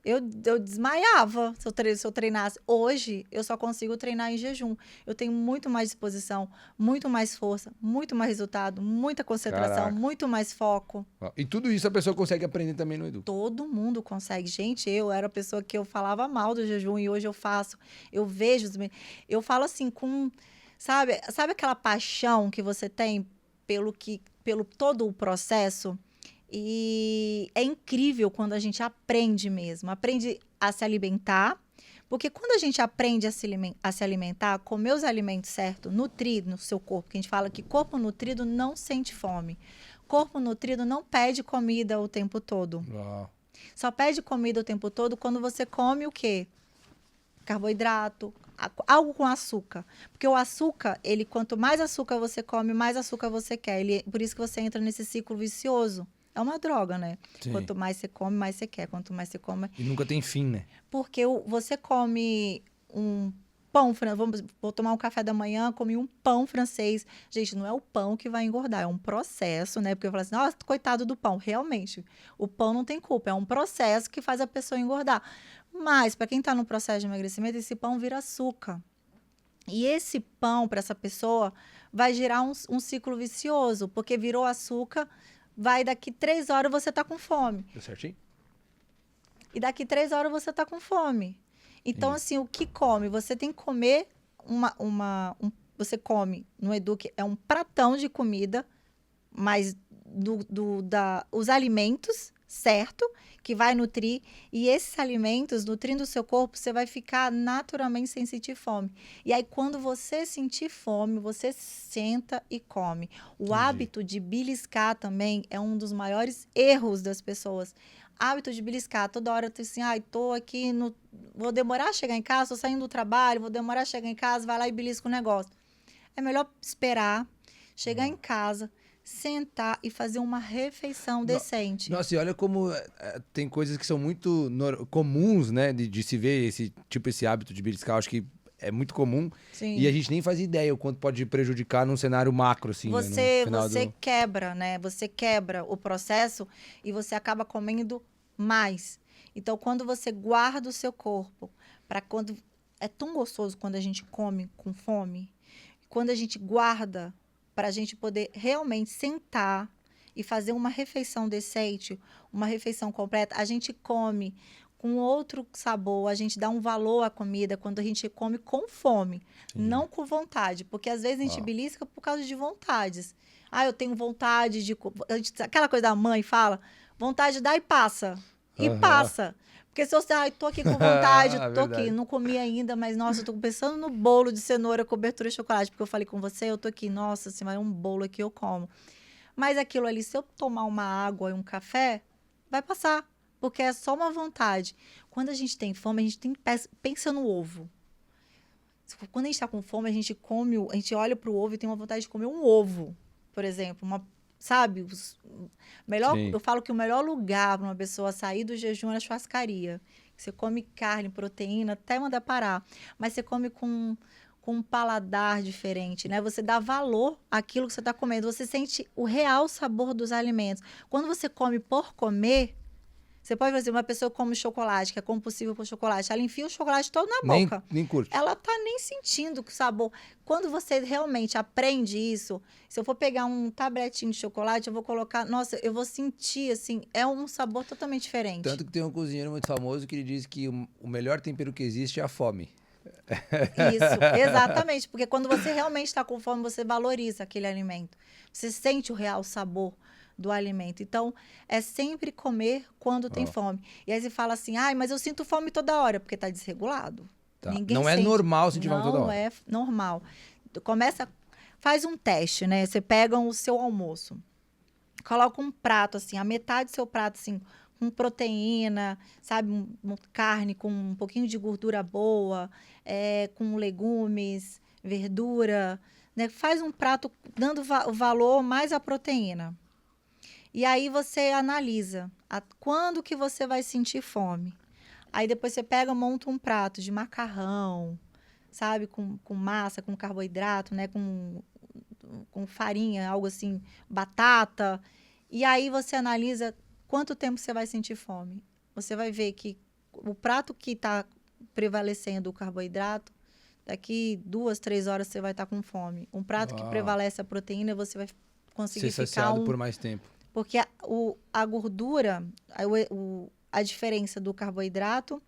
S2: Eu desmaiava se eu treinasse. Hoje, eu só consigo treinar em jejum. Eu tenho muito mais disposição, muito mais força, muito mais resultado, muita concentração, muito mais foco.
S1: E tudo isso a pessoa consegue aprender também no Edu?
S2: Todo mundo consegue. Gente, eu era a pessoa que eu falava mal do jejum e hoje eu faço. Eu vejo, eu falo assim com, sabe aquela paixão que você tem pelo todo o processo? E é incrível quando a gente aprende mesmo, aprende a se alimentar, porque quando a gente aprende a se alimentar, comer os alimentos certos, nutrir no seu corpo, que a gente fala que corpo nutrido não sente fome, corpo nutrido não pede comida o tempo todo.
S1: Uau.
S2: Só pede comida o tempo todo quando você come o quê? Carboidrato, algo com açúcar. Porque o açúcar, ele, quanto mais açúcar você come, mais açúcar você quer. Por isso que você entra nesse ciclo vicioso. É uma droga, né?
S1: Sim.
S2: Quanto mais você come, mais você quer. Quanto mais você come...
S1: E nunca tem fim, né?
S2: Porque você come um pão, vou tomar um café da manhã, comi um pão francês. Gente, não é o pão que vai engordar, é um processo, né? Porque eu falo assim, nossa, coitado do pão. Realmente, o pão não tem culpa, é um processo que faz a pessoa engordar. Mas, para quem está no processo de emagrecimento, esse pão vira açúcar. E esse pão, para essa pessoa, vai gerar um ciclo vicioso, porque virou açúcar, vai daqui 3 horas você tá com fome.
S1: Deu certinho?
S2: E daqui 3 horas você tá com fome. Então, assim, o que come? Você tem que comer você come no Eduque, é um pratão de comida, mas os alimentos, certo? Que vai nutrir. E esses alimentos, nutrindo o seu corpo, você vai ficar naturalmente sem sentir fome. E aí, quando você sentir fome, você senta e come. O hábito de beliscar também é um dos maiores erros das pessoas. Hábito de beliscar. Toda hora eu tô assim, tô aqui, vou demorar a chegar em casa, tô saindo do trabalho, vou demorar a chegar em casa, vai lá e belisca o negócio. É melhor esperar, chegar em casa, sentar e fazer uma refeição decente.
S1: Nossa, e olha como tem coisas que são muito comuns, né, de se ver esse hábito de beliscar. Acho que é muito comum.
S2: Sim.
S1: E a gente nem faz ideia o quanto pode prejudicar num cenário macro, assim,
S2: você
S1: né,
S2: quebra, né? Você quebra o processo e você acaba comendo mais. Então, quando você guarda o seu corpo, é tão gostoso quando a gente come com fome, quando a gente guarda para a gente poder realmente sentar e fazer uma refeição decente, uma refeição completa, a gente come com outro sabor, a gente dá um valor à comida quando a gente come com fome, não com vontade, porque às vezes a gente belisca por causa de vontades. Eu tenho vontade de... Aquela coisa da mãe fala, vontade dá e passa. E passa. Porque se você, tô aqui com vontade, tô aqui, não comi ainda, mas, nossa, eu tô pensando no bolo de cenoura, cobertura de chocolate, porque eu falei com você, eu tô aqui, nossa, se vai um bolo aqui, eu como. Mas aquilo ali, se eu tomar uma água e um café, vai passar, porque é só uma vontade. Quando a gente tem fome, a gente pensa no ovo. Quando a gente tá com fome, a gente olha pro ovo e tem uma vontade de comer um ovo, por exemplo, sabe? Eu falo que o melhor lugar para uma pessoa sair do jejum é a churrascaria. Você come carne, proteína, até mandar parar. Mas você come com um paladar diferente, né? Você dá valor àquilo que você está comendo. Você sente o real sabor dos alimentos. Quando você come por comer, você pode fazer uma pessoa que come chocolate, que é compulsiva por chocolate, ela enfia o chocolate todo na boca.
S1: Nem curte.
S2: Ela tá nem sentindo o sabor. Quando você realmente aprende isso, se eu for pegar um tabletinho de chocolate, eu vou colocar... Nossa, eu vou sentir, assim, é um sabor totalmente diferente.
S1: Tanto que tem um cozinheiro muito famoso que ele diz que o melhor tempero que existe é a fome.
S2: Isso, exatamente. Porque quando você realmente está com fome, você valoriza aquele alimento. Você sente o real sabor do alimento. Então, é sempre comer quando tem fome. E aí você fala assim, mas eu sinto fome toda hora, porque está desregulado.
S1: Tá.
S2: Ninguém
S1: não
S2: sente.
S1: É normal sentir fome toda hora.
S2: Não é normal. Faz um teste, né? Você pega o seu almoço, coloca um prato, assim, a metade do seu prato, assim, com proteína, sabe? Carne com um pouquinho de gordura boa, com legumes, verdura, né? Faz um prato dando o valor mais à proteína. E aí você analisa quando que você vai sentir fome. Aí depois você monta um prato de macarrão, sabe? Com massa, com carboidrato, né? Com farinha, algo assim, batata. E aí você analisa quanto tempo você vai sentir fome. Você vai ver que o prato que está prevalecendo o carboidrato, daqui 2, 3 horas você vai estar com fome. Um prato que prevalece a proteína, você vai conseguir
S1: ser saciado por mais tempo.
S2: Porque a gordura, a diferença do carboidrato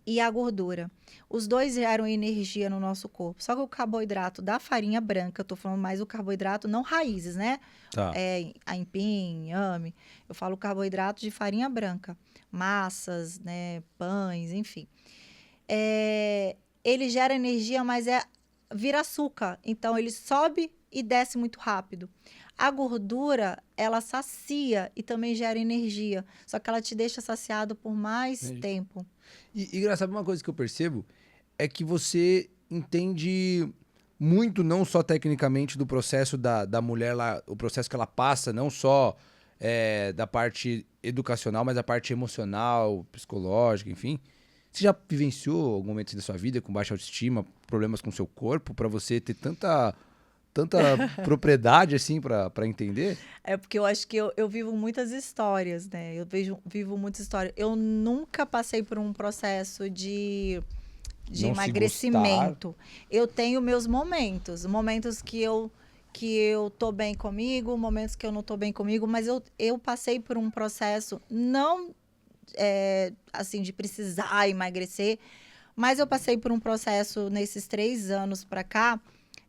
S2: e a gordura, os dois geram energia no nosso corpo. Só que o carboidrato da farinha branca, eu tô falando mais o carboidrato, não raízes, né?
S1: Tá.
S2: Aipim, inhame. Eu falo carboidrato de farinha branca. Massas, né? Pães, enfim. Ele gera energia, mas vira açúcar. Então, ele sobe e desce muito rápido. A gordura, ela sacia e também gera energia. Só que ela te deixa saciado por mais tempo.
S1: E engraçado, uma coisa que eu percebo é que você entende muito, não só tecnicamente, do processo da mulher lá, o processo que ela passa, não só da parte educacional, mas da parte emocional, psicológica, enfim. Você já vivenciou algum momento da sua vida com baixa autoestima, problemas com o seu corpo, pra você ter tanta propriedade assim pra entender?
S2: É porque eu acho que eu vivo muitas histórias, né? Vivo muitas histórias. Eu nunca passei por um processo de
S1: Não se
S2: emagrecimento. Eu tenho meus momentos que eu tô bem comigo, momentos que eu não tô bem comigo, mas eu passei por um processo não assim de precisar emagrecer, mas eu passei por um processo nesses 3 anos para cá,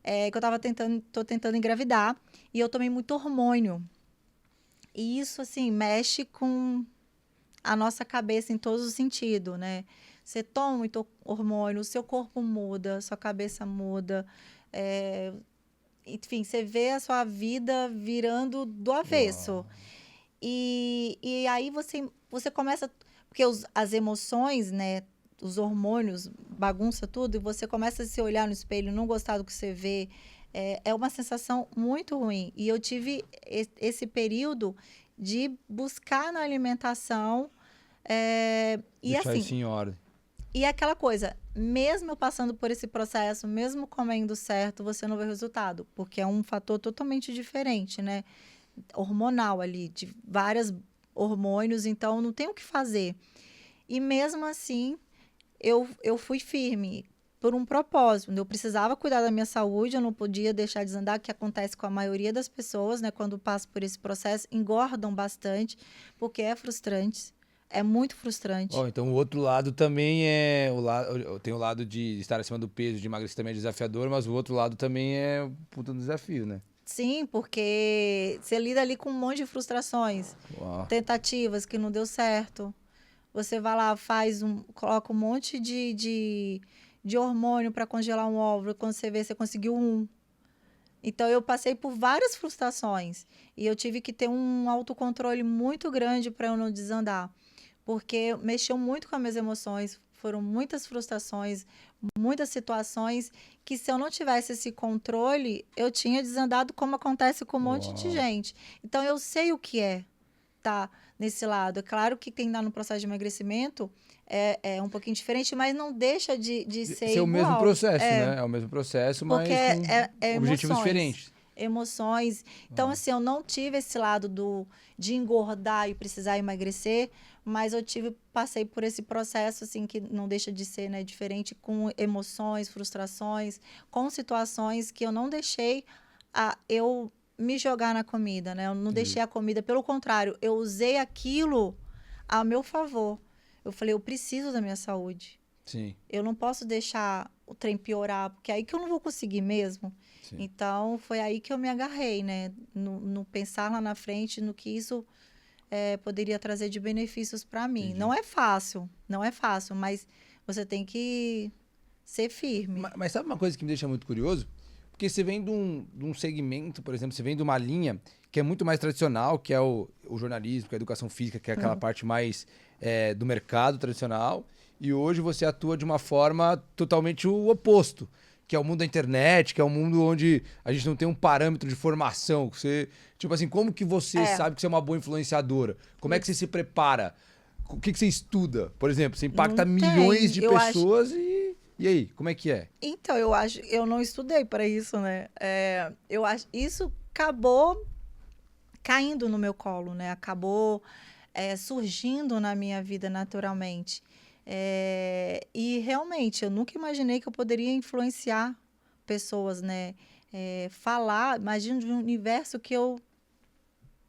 S2: que tô tentando engravidar e eu tomei muito hormônio. E isso assim mexe com a nossa cabeça em todos os sentidos, né? Você toma muito hormônio, o seu corpo muda, sua cabeça muda. Enfim, você vê a sua vida virando do avesso.
S1: Uau.
S2: E aí você começa... Porque as emoções, né? Os hormônios bagunça tudo e você começa a se olhar no espelho, não gostar do que você vê. É uma sensação muito ruim. E eu tive esse período de buscar na alimentação... e
S1: Deixar
S2: assim,
S1: isso em ordem.
S2: e aquela coisa, mesmo eu passando por esse processo, mesmo comendo certo, você não vê resultado, porque é um fator totalmente diferente, né? Hormonal ali, de vários hormônios, então não tem o que fazer. E mesmo assim, eu fui firme por um propósito. Eu precisava cuidar da minha saúde, eu não podia deixar desandar, que acontece com a maioria das pessoas, né? Quando passam por esse processo, engordam bastante, porque é frustrante. É muito frustrante.
S1: Então o outro lado também tem o lado de estar acima do peso, de emagrecer também é desafiador, mas o outro lado também é um puta desafio, né?
S2: Sim, porque você lida ali com um monte de frustrações,
S1: Uau.
S2: tentativas que não deu certo. Você vai lá, coloca um monte de hormônio para congelar um óvulo, quando você vê, você conseguiu um. Então, eu passei por várias frustrações e eu tive que ter um autocontrole muito grande para eu não desandar, porque mexeu muito com as minhas emoções, foram muitas frustrações, muitas situações que se eu não tivesse esse controle, eu tinha desandado como acontece com um monte de
S1: Uau.
S2: gente. Então, eu sei o que é tá nesse lado. É claro que quem está no processo de emagrecimento é um pouquinho diferente, mas não deixa de ser
S1: Esse é o mesmo
S2: igual.
S1: processo, né? É o mesmo processo,
S2: Porque
S1: mas com objetivos
S2: emoções.
S1: diferentes.
S2: Emoções. Então, assim, eu não tive esse lado de engordar e precisar emagrecer, mas passei por esse processo, assim, que não deixa de ser, né, diferente, com emoções, frustrações, com situações que eu não deixei eu me jogar na comida, né? Eu não deixei a comida, pelo contrário, eu usei aquilo a meu favor. Eu falei, eu preciso da minha saúde.
S1: Sim.
S2: Eu não posso deixar o trem piorar, porque é aí que eu não vou conseguir mesmo.
S1: Sim.
S2: Então, foi aí que eu me agarrei, né? No pensar lá na frente, no que isso poderia trazer de benefícios para mim.
S1: Entendi.
S2: Não é fácil, mas você tem que ser firme.
S1: Mas sabe uma coisa que me deixa muito curioso? Porque você vem de um segmento, por exemplo, você vem de uma linha que é muito mais tradicional, que é o jornalismo, que é a educação física, que é aquela parte mais do mercado tradicional, e hoje você atua de uma forma totalmente o oposto, que é o mundo da internet, que é um mundo onde a gente não tem um parâmetro de formação. Você, tipo assim, como que você sabe que você é uma boa influenciadora? Como é que você se prepara? O que você estuda? Por exemplo, você impacta milhões de pessoas E aí, como é que é?
S2: Então, eu não estudei para isso, né? Eu acho, isso acabou caindo no meu colo, né? Acabou surgindo na minha vida naturalmente. E realmente, eu nunca imaginei que eu poderia influenciar pessoas, né? Imagino de um universo que eu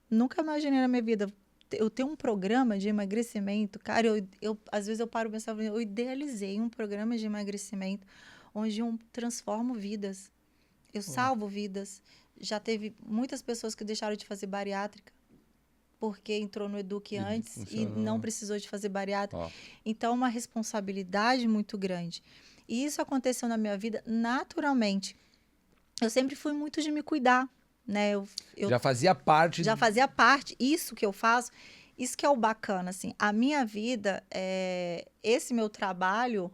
S2: nunca imaginei na minha vida. Eu tenho um programa de emagrecimento, cara, às vezes eu paro e penso, eu idealizei um programa de emagrecimento onde eu transformo vidas, eu salvo vidas. Já teve muitas pessoas que deixaram de fazer bariátrica porque entrou no Eduque antes e não precisou de fazer bariátrica. Então, é uma responsabilidade muito grande. E isso aconteceu na minha vida naturalmente. Eu sempre fui muito de me cuidar, né?
S1: Já fazia parte.
S2: Já fazia parte, isso que eu faço, isso que é o bacana, assim. A minha vida, esse meu trabalho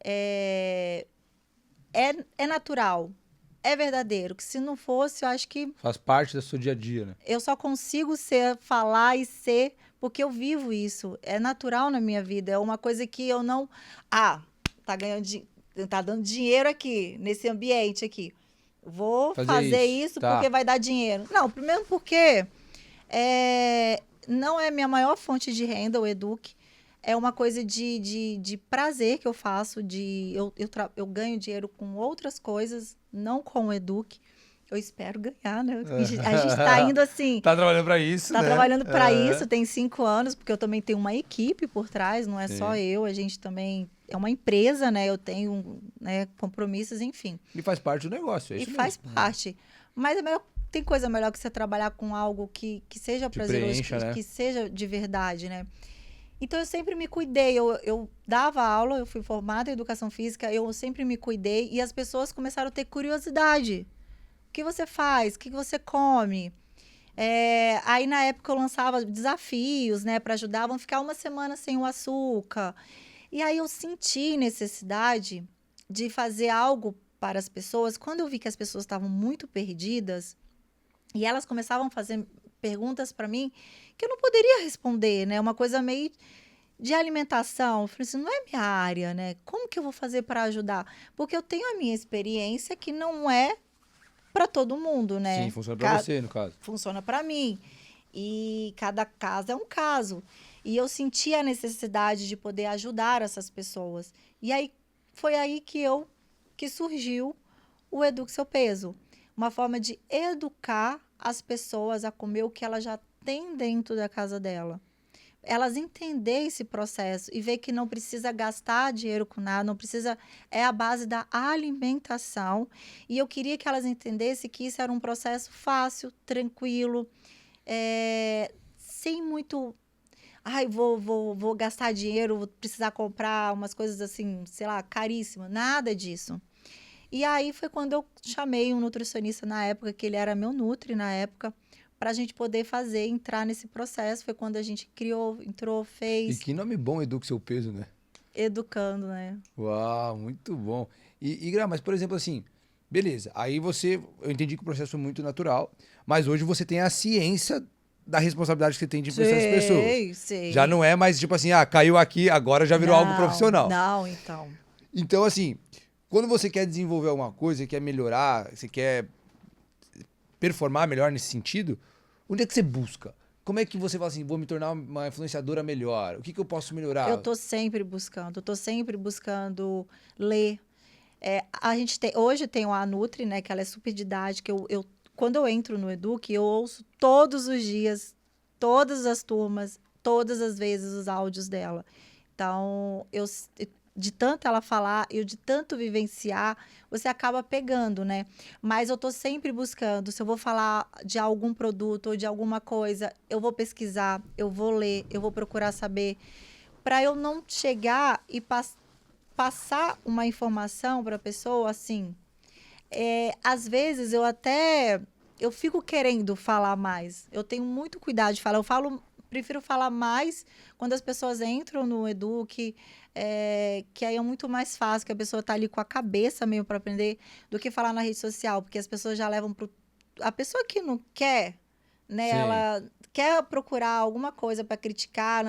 S2: é natural, é verdadeiro. Que se não fosse, eu acho que
S1: Faz parte do seu dia a dia, né?
S2: eu só consigo falar e ser porque eu vivo isso. É natural na minha vida. É uma coisa que eu não. Ah, tá dando dinheiro aqui, nesse ambiente aqui. Vou fazer isso
S1: tá.
S2: porque vai dar dinheiro. Não, primeiro porque não é minha maior fonte de renda, o Eduque. É uma coisa de prazer que eu faço. Eu ganho dinheiro com outras coisas, não com o Eduque. Eu espero ganhar, né? A gente tá indo assim.
S1: Tá trabalhando para isso,
S2: né? Tá trabalhando para isso, tem 5 anos, porque eu também tenho uma equipe por trás, não é só eu, a gente também é uma empresa, né? Eu tenho, né, compromissos, enfim.
S1: E faz parte do negócio, é isso
S2: mesmo.
S1: faz
S2: parte. Mas tem coisa melhor que você trabalhar com algo que seja prazeroso,
S1: né?
S2: que seja de verdade, né? Então, eu sempre me cuidei. Eu dava aula, eu fui formada em educação física, eu sempre me cuidei e as pessoas começaram a ter curiosidade. O que você faz? O que você come? Aí, na época, eu lançava desafios, né, para ajudar. Vamos ficar uma semana sem o açúcar. E aí, eu senti necessidade de fazer algo para as pessoas. Quando eu vi que as pessoas estavam muito perdidas e elas começavam a fazer perguntas para mim que eu não poderia responder, né? Uma coisa meio de alimentação. Eu falei assim, não é minha área, né? Como que eu vou fazer para ajudar? Porque eu tenho a minha experiência que não é para todo mundo, né?
S1: Sim, funciona para você, no caso.
S2: Funciona para mim. E cada caso é um caso. E eu senti a necessidade de poder ajudar essas pessoas. E aí foi aí que surgiu o Eduque Seu Peso. Uma forma de educar as pessoas a comer o que ela já tem dentro da casa dela. Elas entenderem esse processo e ver que não precisa gastar dinheiro com nada, não precisa, é a base da alimentação. E eu queria que elas entendessem que isso era um processo fácil, tranquilo, sem muito, vou gastar dinheiro, vou precisar comprar umas coisas assim, sei lá, caríssimas, nada disso. E aí foi quando eu chamei um nutricionista na época, que ele era meu nutri na época, para a gente poder entrar nesse processo. Foi quando a gente entrou, fez.
S1: E que nome bom, Eduque Seu Peso, né?
S2: Educando, né?
S1: Uau, muito bom. E Gra, mas por exemplo assim, beleza, aí eu entendi que o processo foi muito natural, mas hoje você tem a ciência da responsabilidade que você tem de influenciar as pessoas.
S2: Sei.
S1: Já não é mais tipo assim, caiu aqui, agora já virou algo profissional.
S2: Não, então.
S1: Então assim, quando você quer desenvolver alguma coisa, quer melhorar, você quer performar melhor nesse sentido, onde é que você busca? Como é que você fala assim, vou me tornar uma influenciadora melhor? O que eu posso melhorar?
S2: Eu tô sempre buscando ler. Hoje tem a Nutri, né, que ela é super didática. Quando eu entro no Eduque, eu ouço todos os dias, todas as turmas, todas as vezes os áudios dela. Então, de tanto ela falar, de tanto vivenciar, você acaba pegando, né? Mas eu tô sempre buscando. Se eu vou falar de algum produto ou de alguma coisa, eu vou pesquisar, eu vou ler, eu vou procurar saber, para eu não chegar e passar uma informação para a pessoa assim. Às vezes eu fico querendo falar mais. Eu tenho muito cuidado de falar. Prefiro falar mais quando as pessoas entram no Eduque, que aí é muito mais fácil, que a pessoa está ali com a cabeça mesmo para aprender, do que falar na rede social, porque as pessoas já levam para a pessoa que não quer, né?
S1: Sim.
S2: Ela quer procurar alguma coisa para criticar,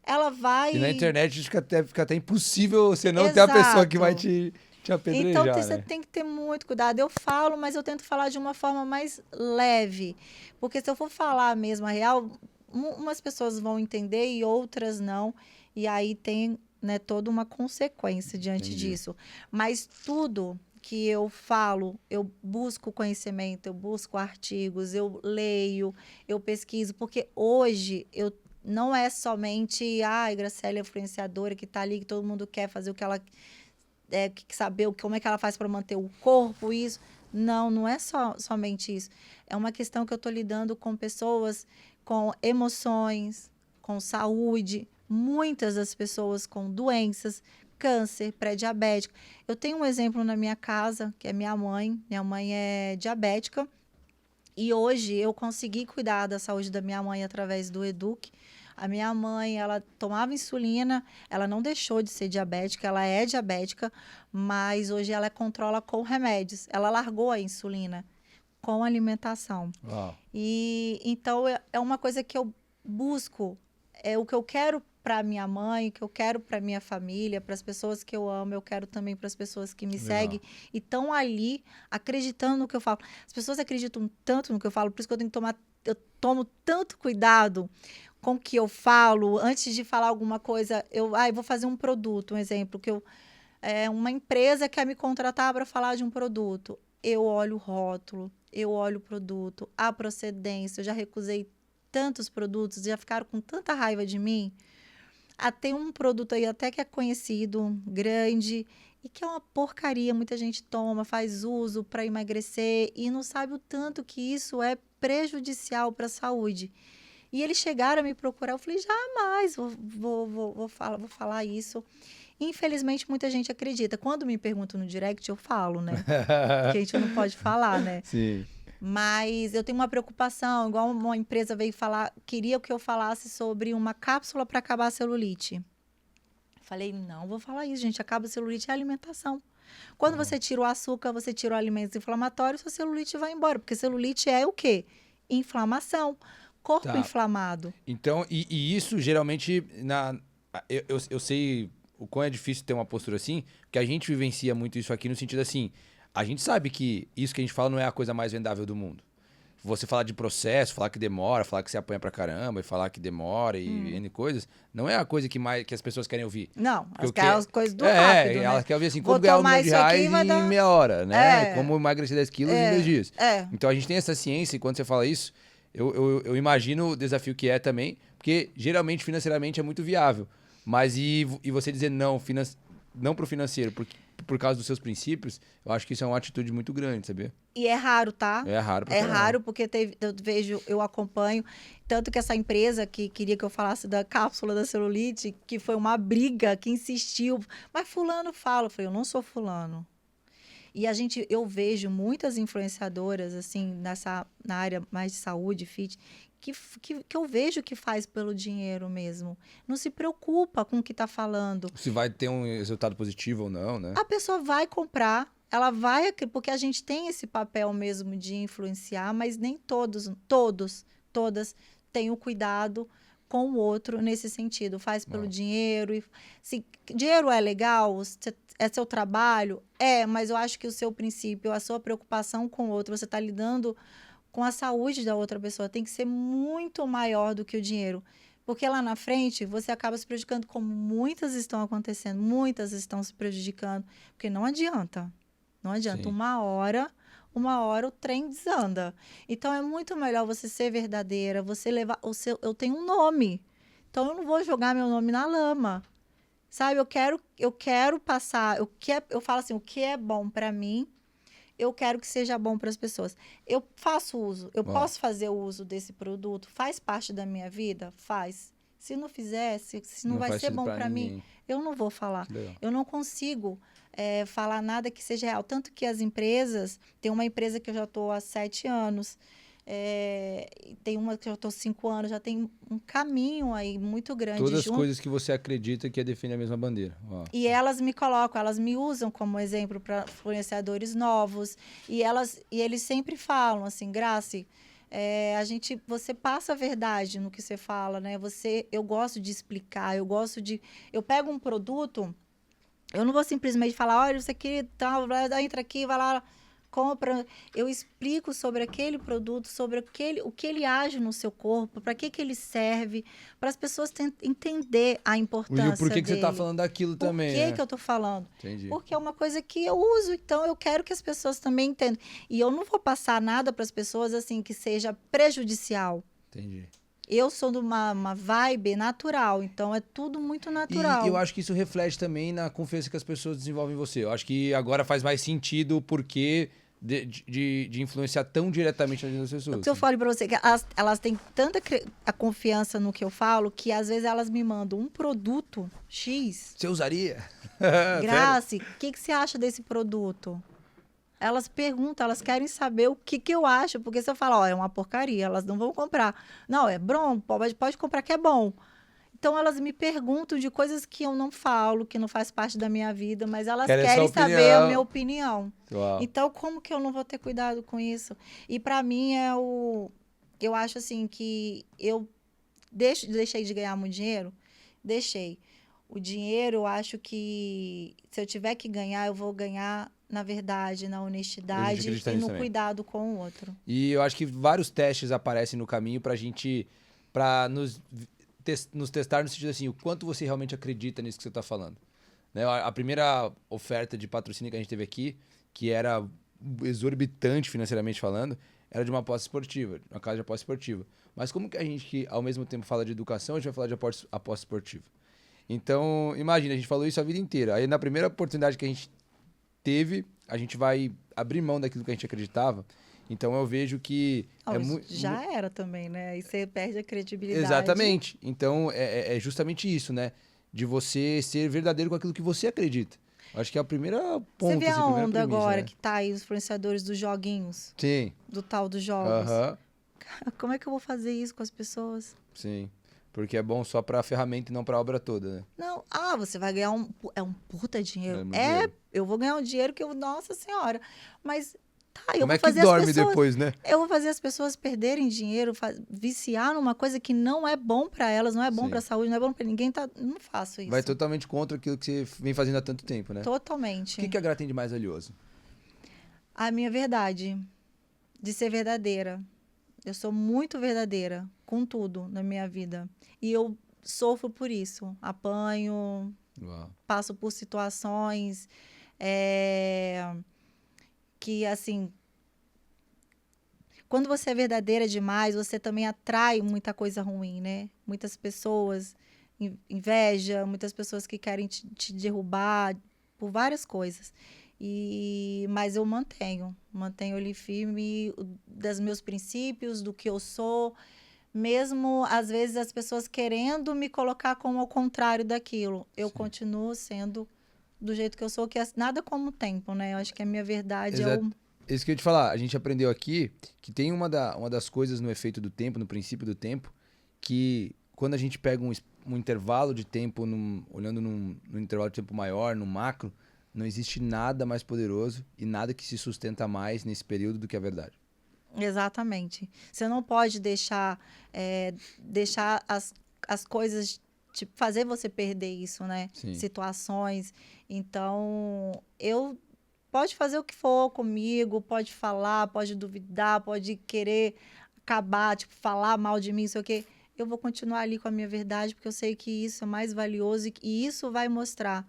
S2: ela vai.
S1: E na internet fica até impossível você não ter a pessoa que vai te apedrejar.
S2: Então, você tem que ter muito cuidado. Eu falo, mas eu tento falar de uma forma mais leve. Porque se eu for falar mesmo a real, umas pessoas vão entender e outras não. E aí tem, né, toda uma consequência diante disso. Mas tudo que eu falo, eu busco conhecimento, eu busco artigos, eu leio, eu pesquiso. Porque hoje não é somente a Graciela influenciadora que está ali, que todo mundo quer fazer o que ela... saber como é que ela faz para manter o corpo, isso. Não é somente isso. É uma questão que eu estou lidando com pessoas com emoções, com saúde, muitas das pessoas com doenças, câncer, pré-diabético. Eu tenho um exemplo na minha casa, que é minha mãe. Minha mãe é diabética E hoje eu consegui cuidar da saúde da minha mãe através do Educ. A minha mãe, ela tomava insulina, ela não deixou de ser diabética, ela é diabética, mas hoje ela controla com remédios. Ela largou a insulina com alimentação.
S1: Uau.
S2: E então é uma coisa que eu busco, é o que eu quero para minha mãe, o que eu quero para minha família, para as pessoas que eu amo, eu quero também para as pessoas que me seguem e estão ali acreditando no que eu falo. As pessoas acreditam tanto no que eu falo, por isso que eu tomo tanto cuidado com o que eu falo. Antes de falar alguma coisa, eu vou fazer um produto, um exemplo, uma empresa quer me contratar para falar de um produto. Eu olho o rótulo, eu olho o produto, a procedência. Eu já recusei tantos produtos, já ficaram com tanta raiva de mim. Tem um produto aí até que é conhecido, grande, e que é uma porcaria. Muita gente toma, faz uso para emagrecer e não sabe o tanto que isso é prejudicial para a saúde. E eles chegaram a me procurar, eu falei, jamais vou falar isso. Infelizmente, muita gente acredita. Quando me perguntam no direct, eu falo, né? Porque a gente não pode falar, né?
S1: Sim.
S2: Mas eu tenho uma preocupação, igual uma empresa veio falar, queria que eu falasse sobre uma cápsula para acabar a celulite. Falei, não vou falar isso, gente, acaba a celulite é alimentação. Quando você tira o açúcar, você tira os alimentos inflamatórios, sua celulite vai embora, porque celulite é o quê? Inflamação, corpo inflamado.
S1: Então, e isso geralmente, eu sei o quão é difícil ter uma postura assim, porque a gente vivencia muito isso aqui no sentido assim, a gente sabe que isso que a gente fala não é a coisa mais vendável do mundo. Você falar de processo, falar que demora, falar que você apanha pra caramba, e falar que demora e N coisas, não é a coisa que as pessoas querem ouvir.
S2: Não, elas querem as coisas do rápido, né?
S1: Elas querem ouvir assim, como ganhar R$ 1.000 em meia hora, né? Como emagrecer 10 quilos em 2 dias. Então a gente tem essa ciência e quando você fala isso, eu imagino o desafio que é também, porque geralmente financeiramente é muito viável. Mas e você dizer não pro financeiro, por causa dos seus princípios, eu acho que isso é uma atitude muito grande, sabia?
S2: E é raro, tá?
S1: É raro pra
S2: É
S1: caramba.
S2: raro porque eu acompanho. Tanto que essa empresa que queria que eu falasse da cápsula da celulite, que foi uma briga, que insistiu. Mas fulano fala. Eu falei, eu não sou fulano. E eu vejo muitas influenciadoras, assim, na área mais de saúde, fit, que eu vejo que faz pelo dinheiro mesmo. Não se preocupa com o que está falando.
S1: Se vai ter um resultado positivo ou não, né?
S2: A pessoa vai comprar, ela vai... Porque a gente tem esse papel mesmo de influenciar, mas nem todas têm o cuidado com o outro nesse sentido. Faz pelo dinheiro. Se dinheiro é legal, é seu trabalho, mas eu acho que o seu princípio, a sua preocupação com o outro, você está lidando com a saúde da outra pessoa, tem que ser muito maior do que o dinheiro. Porque lá na frente, você acaba se prejudicando, como muitas estão acontecendo, muitas estão se prejudicando, porque não adianta. Não adianta.
S1: Sim.
S2: Uma hora o trem desanda. Então, é muito melhor você ser verdadeira, você levar eu tenho um nome, então eu não vou jogar meu nome na lama. Sabe, eu quero passar, eu falo assim, o que é bom para mim, eu quero que seja bom para as pessoas. Eu faço uso, eu posso fazer o uso desse produto, faz parte da minha vida? Faz. Se não fizer, se não vai ser bom para mim, eu não vou falar. Eu não consigo falar nada que seja real. Tanto que as empresas, tem uma empresa que eu já estou há 7 anos, tem uma que eu estou 5 anos, já tem um caminho aí muito grande.
S1: Todas as coisas que você acredita que define a mesma bandeira.
S2: E elas me colocam, elas me usam como exemplo para influenciadores novos. E eles sempre falam assim, Grace, você passa a verdade no que você fala, né? Eu gosto de explicar, eu pego um produto, eu não vou simplesmente falar, olha, você queria tal, entra aqui, vai lá, compra. Eu explico sobre aquele produto, sobre o que ele age no seu corpo, para que ele serve, para as pessoas entender a importância dele.
S1: E o porquê que você está falando daquilo também,
S2: Por que eu estou falando?
S1: Entendi.
S2: Porque é uma coisa que eu uso, então eu quero que as pessoas também entendam. E eu não vou passar nada para as pessoas assim que seja prejudicial.
S1: Entendi.
S2: Eu sou de uma vibe natural, então é tudo muito natural.
S1: E eu acho que isso reflete também na confiança que as pessoas desenvolvem em você. Eu acho que agora faz mais sentido o porquê de influenciar tão diretamente na vida das pessoas.
S2: O que eu falo para você, que elas têm tanta a confiança no que eu falo, que às vezes elas me mandam um produto X.
S1: Você usaria?
S2: Grace, o que você acha desse produto? Elas perguntam, elas querem saber o que eu acho, porque se eu falar, ó, é uma porcaria, elas não vão comprar. Não, é bom, pode comprar que é bom. Então, elas me perguntam de coisas que eu não falo, que não faz parte da minha vida, mas elas
S1: Querem sua
S2: querem saber a minha
S1: opinião.
S2: opinião.
S1: Uau.
S2: Então, como que eu não vou ter cuidado com isso? E para mim eu acho assim que eu deixei de ganhar muito dinheiro, deixei. O dinheiro, eu acho que se eu tiver que ganhar, eu vou ganhar na verdade, na
S1: A gente
S2: honestidade
S1: acredita
S2: e
S1: nisso
S2: no
S1: também.
S2: cuidado com o outro.
S1: E eu acho que vários testes aparecem no caminho pra gente, pra nos testar no sentido assim, o quanto você realmente acredita nisso que você tá falando. Né? A primeira oferta de patrocínio que a gente teve aqui, que era exorbitante financeiramente falando, era de uma aposta esportiva, uma casa de aposta esportiva. Mas como que a gente, que ao mesmo tempo fala de educação, a gente vai falar de aposta esportiva? Então, imagina, a gente falou isso a vida inteira. Aí na primeira oportunidade que a gente teve, a gente vai abrir mão daquilo que a gente acreditava. Então eu vejo que é muito.
S2: Já era também, né? Aí você perde a credibilidade.
S1: Exatamente. Então é justamente isso, né? De você ser verdadeiro com aquilo que você acredita. Eu acho que é a primeira ponto,
S2: Você vê
S1: assim,
S2: a
S1: a primeira
S2: onda
S1: premissa,
S2: agora
S1: né?
S2: que tá aí, os influenciadores dos joguinhos,
S1: Sim.
S2: do tal dos jogos.
S1: Aham.
S2: Como é que eu vou fazer isso com as pessoas?
S1: Sim. Porque é bom só pra ferramenta e não pra obra toda, né?
S2: Não, você vai ganhar é um puta dinheiro.
S1: É muito dinheiro.
S2: Eu vou ganhar um dinheiro que eu, nossa senhora. Mas eu
S1: Como
S2: vou
S1: é que
S2: fazer
S1: dorme
S2: as pessoas,
S1: depois, né?
S2: eu vou fazer as pessoas perderem dinheiro, viciar numa coisa que não é bom para elas, não é bom
S1: Sim.
S2: para a saúde, não é bom para ninguém, não faço isso.
S1: Vai totalmente contra aquilo que você vem fazendo há tanto tempo, né?
S2: Totalmente.
S1: O que a Gra tem de mais valioso?
S2: A minha verdade, de ser verdadeira. Eu sou muito verdadeira com tudo na minha vida. E eu sofro por isso. Apanho,
S1: Uau.
S2: passo por situações que, assim, quando você é verdadeira demais, você também atrai muita coisa ruim, né? Muitas pessoas, inveja, muitas pessoas que querem te derrubar por várias coisas. Mas eu mantenho ali firme dos meus princípios, do que eu sou, mesmo às vezes as pessoas querendo me colocar como ao contrário daquilo. Eu continuo sendo do jeito que eu sou, que é nada como o tempo, né? Eu acho que a minha verdade
S1: Isso que eu ia te falar, a gente aprendeu aqui que tem uma das coisas no efeito do tempo, no princípio do tempo, que quando a gente pega um intervalo de tempo, olhando num intervalo de tempo maior, no macro, não existe nada mais poderoso e nada que se sustenta mais nesse período do que a verdade.
S2: Exatamente. Você não pode deixar as coisas tipo, fazer você perder isso, né?
S1: Sim.
S2: Situações. Então, pode fazer o que for comigo, pode falar, pode duvidar, pode querer acabar, tipo, falar mal de mim, sei o quê. Eu vou continuar ali com a minha verdade, porque eu sei que isso é mais valioso e isso vai mostrar.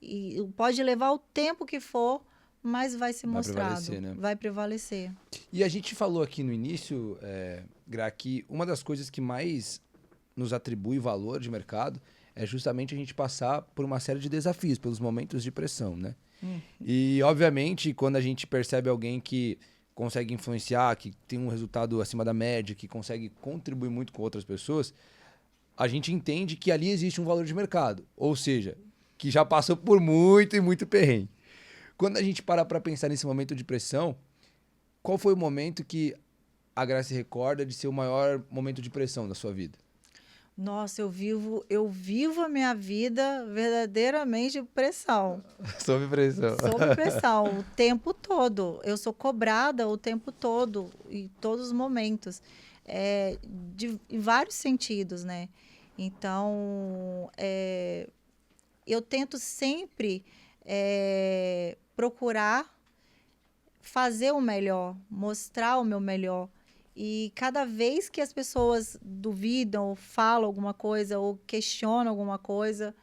S2: E pode levar o tempo que for, mas vai ser mostrado.
S1: Prevalecer, né?
S2: Vai prevalecer.
S1: E a gente falou aqui no início, Gra, que uma das coisas que mais nos atribui valor de mercado é justamente a gente passar por uma série de desafios, pelos momentos de pressão, né? E, obviamente, quando a gente percebe alguém que consegue influenciar, que tem um resultado acima da média, que consegue contribuir muito com outras pessoas, a gente entende que ali existe um valor de mercado. Ou seja, que já passou por muito e muito perrengue. Quando a gente para pensar nesse momento de pressão, qual foi o momento que a Gra se recorda de ser o maior momento de pressão da sua vida?
S2: Nossa, eu vivo a minha vida verdadeiramente pressão.
S1: Sob pressão.
S2: Sob pressão, o tempo todo. Eu sou cobrada o tempo todo, em todos os momentos. Em vários sentidos, né? Então, eu tento sempre procurar fazer o melhor, mostrar o meu melhor. E cada vez que as pessoas duvidam, ou falam alguma coisa, ou questionam alguma coisa,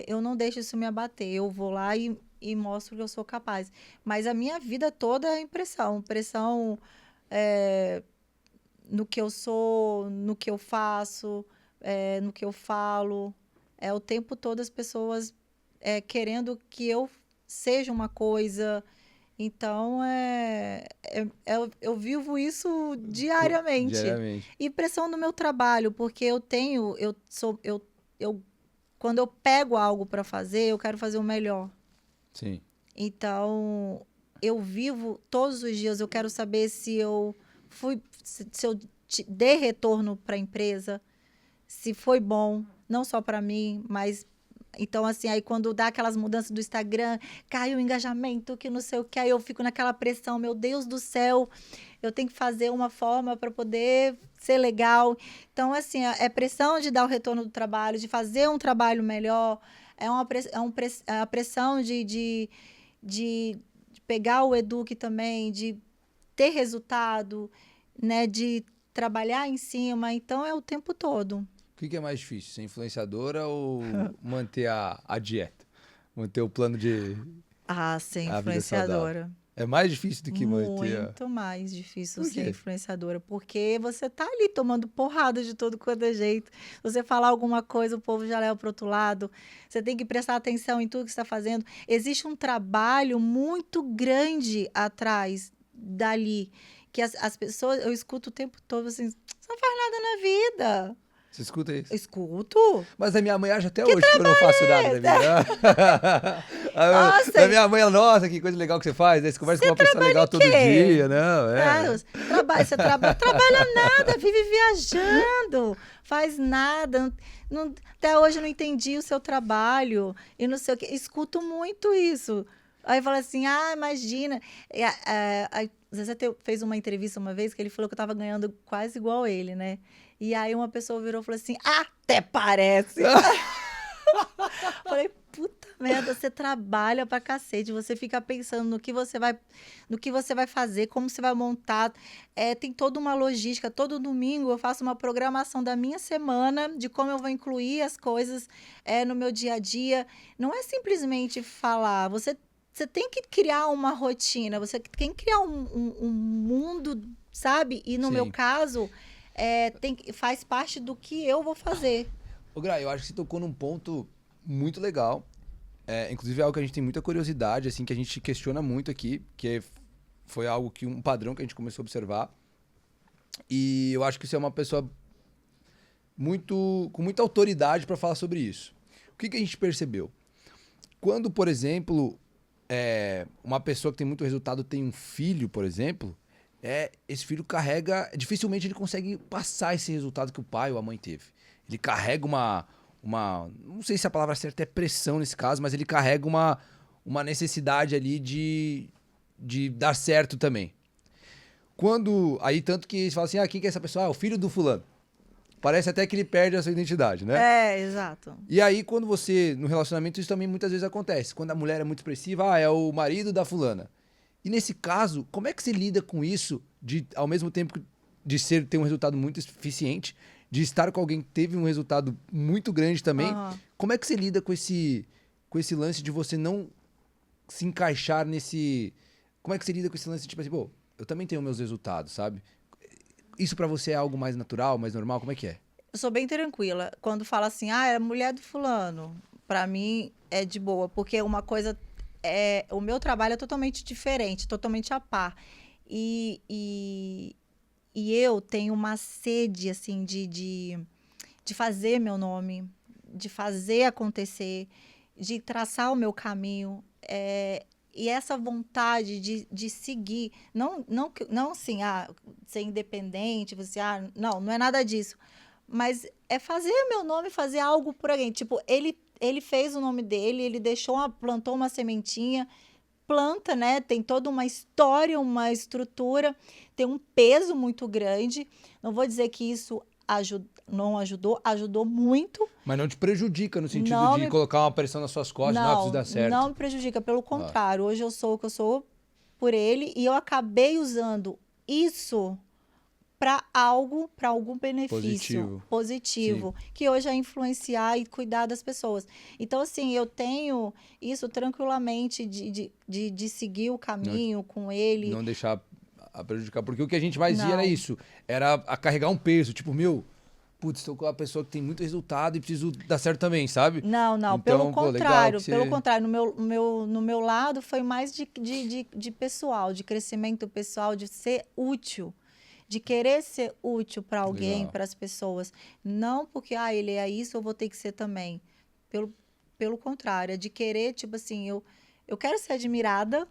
S2: eu não deixo isso me abater. Eu vou lá e mostro que eu sou capaz. Mas a minha vida toda é pressão. Pressão no que eu sou, no que eu faço, no que eu falo. O tempo todo as pessoas querendo que eu seja uma coisa. Então, eu vivo isso diariamente. E pressão no meu trabalho, porque quando eu pego algo para fazer, eu quero fazer o melhor.
S1: Sim.
S2: Então, eu vivo todos os dias, eu quero saber se eu dei retorno para a empresa, se foi bom, não só para mim, mas... Então, assim, aí quando dá aquelas mudanças do Instagram, cai o engajamento, que não sei o que, aí eu fico naquela pressão, meu Deus do céu, eu tenho que fazer uma forma para poder ser legal. Então, assim, é pressão de dar o retorno do trabalho, de fazer um trabalho melhor, é a pressão de pegar o Eduque também, de ter resultado, né, de trabalhar em cima. Então, é o tempo todo.
S1: O que é mais difícil, ser influenciadora ou manter a dieta? Manter o plano de
S2: Ser
S1: a vida saudável?
S2: influenciadora.
S1: É mais difícil do que manter
S2: Muito mais difícil
S1: Por
S2: ser
S1: quê?
S2: influenciadora, porque você tá ali tomando porrada de todo quanto é jeito. Você falar alguma coisa, o povo já leva para outro lado. Você tem que prestar atenção em tudo que está fazendo. Existe um trabalho muito grande atrás dali, que as pessoas, eu escuto o tempo todo assim, você não faz nada na vida.
S1: Você escuta isso?
S2: Eu escuto.
S1: Mas a minha mãe acha até hoje que eu não faço nada na vida.
S2: Nossa,
S1: A minha mãe, nossa, que coisa legal que você faz. Aí você conversa com uma pessoa legal todo dia. Não,
S2: Você trabalha nada, vive viajando, faz nada. Até hoje eu não entendi o seu trabalho e não sei o quê. Escuto muito isso. Aí fala assim, imagina. Zezé fez uma entrevista uma vez que ele falou que eu estava ganhando quase igual ele, né? E aí uma pessoa virou e falou assim, até parece. Falei, puta merda, você trabalha pra cacete, você fica pensando no que você vai fazer, como você vai montar. Tem toda uma logística. Todo domingo eu faço uma programação da minha semana, de como eu vou incluir as coisas no meu dia a dia. Não é simplesmente falar, você tem que criar uma rotina, você tem que criar um mundo, sabe? E no meu caso, faz parte do que eu vou fazer.
S1: Ô, Gra, eu acho que você tocou num ponto muito legal. Inclusive é algo que a gente tem muita curiosidade, assim, que a gente questiona muito aqui, que foi algo um padrão que a gente começou a observar. E eu acho que você é uma pessoa com muita autoridade para falar sobre isso. O que a gente percebeu? Quando, por exemplo, uma pessoa que tem muito resultado tem um filho, por exemplo, esse filho dificilmente ele consegue passar esse resultado que o pai ou a mãe teve. Ele carrega não sei se a palavra certa é pressão nesse caso, mas ele carrega uma necessidade ali de dar certo também. Tanto que eles falam assim, quem que é essa pessoa? O filho do fulano. Parece até que ele perde a sua identidade, né?
S2: Exato.
S1: E aí, quando no relacionamento, isso também muitas vezes acontece. Quando a mulher é muito expressiva, é o marido da fulana. E nesse caso, como é que você lida com isso, ao mesmo tempo de ter um resultado muito eficiente, de estar com alguém que teve um resultado muito grande também?
S2: Uhum.
S1: Como é que você lida com esse lance de você não se encaixar nesse... Como é que você lida com esse lance de, tipo assim, pô, eu também tenho meus resultados, sabe? Isso pra você é algo mais natural, mais normal? Como é que é?
S2: Eu sou bem tranquila. Quando fala assim, é a mulher do fulano, pra mim é de boa, porque uma coisa o meu trabalho é totalmente diferente, totalmente à par. E eu tenho uma sede, assim, de fazer meu nome, de fazer acontecer, de traçar o meu caminho. E essa vontade de seguir, não assim, ser independente, você, não é nada disso. Mas é fazer meu nome, fazer algo por alguém. Tipo, ele fez o nome dele, ele plantou uma sementinha, planta, né? Tem toda uma história, uma estrutura, tem um peso muito grande. Não vou dizer que isso não ajudou muito.
S1: Mas não te prejudica no sentido de colocar uma pressão nas suas costas, não precisa dar certo.
S2: Não me prejudica, pelo contrário. Hoje eu sou o que eu sou por ele e eu acabei usando isso para algum benefício positivo que hoje é influenciar e cuidar das pessoas. Então, assim, eu tenho isso tranquilamente de seguir o caminho com ele.
S1: Não deixar a prejudicar, porque o que a gente mais via era isso, era a carregar um peso, tipo, putz, estou com uma pessoa que tem muito resultado e preciso dar certo também, sabe?
S2: Não, então, pelo contrário, no meu lado foi mais de pessoal, de crescimento pessoal, de ser útil, de querer ser útil para alguém, para as pessoas. Não porque, ele é isso, eu vou ter que ser também. Pelo contrário, é de querer, tipo assim, eu quero ser admirada,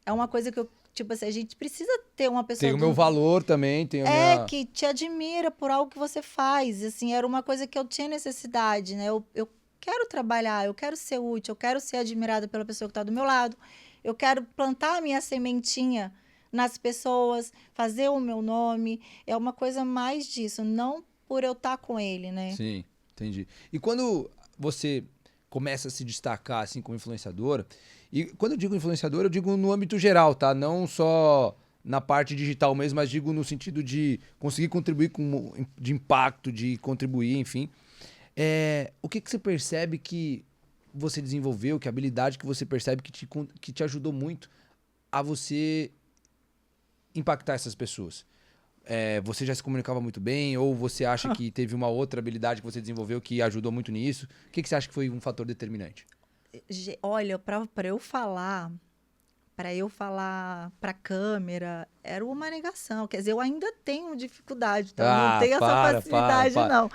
S2: É uma coisa que eu, tipo assim, a gente precisa ter uma pessoa
S1: Tem o meu valor também, tem a minha...
S2: que te admira por algo que você faz. Assim, era uma coisa que eu tinha necessidade, né? Eu quero trabalhar, eu quero ser útil, eu quero ser admirada pela pessoa que está do meu lado. Eu quero plantar a minha sementinha nas pessoas, fazer o meu nome. É uma coisa mais disso, não por eu estar com ele, né?
S1: Sim, entendi. E quando você começa a se destacar assim como influenciadora, e quando eu digo influenciadora, eu digo no âmbito geral, tá? Não só na parte digital mesmo, mas digo no sentido de conseguir contribuir de impacto, de contribuir, enfim. O que você percebe que você desenvolveu, que habilidade que você percebe que te ajudou muito a você impactar essas pessoas? Você já se comunicava muito bem, ou você acha que teve uma outra habilidade que você desenvolveu que ajudou muito nisso? O que você acha que foi um fator determinante?
S2: Olha, para eu falar para a câmera, era uma negação. Quer dizer, eu ainda tenho dificuldade, tá? Eu não tenho essa facilidade, não.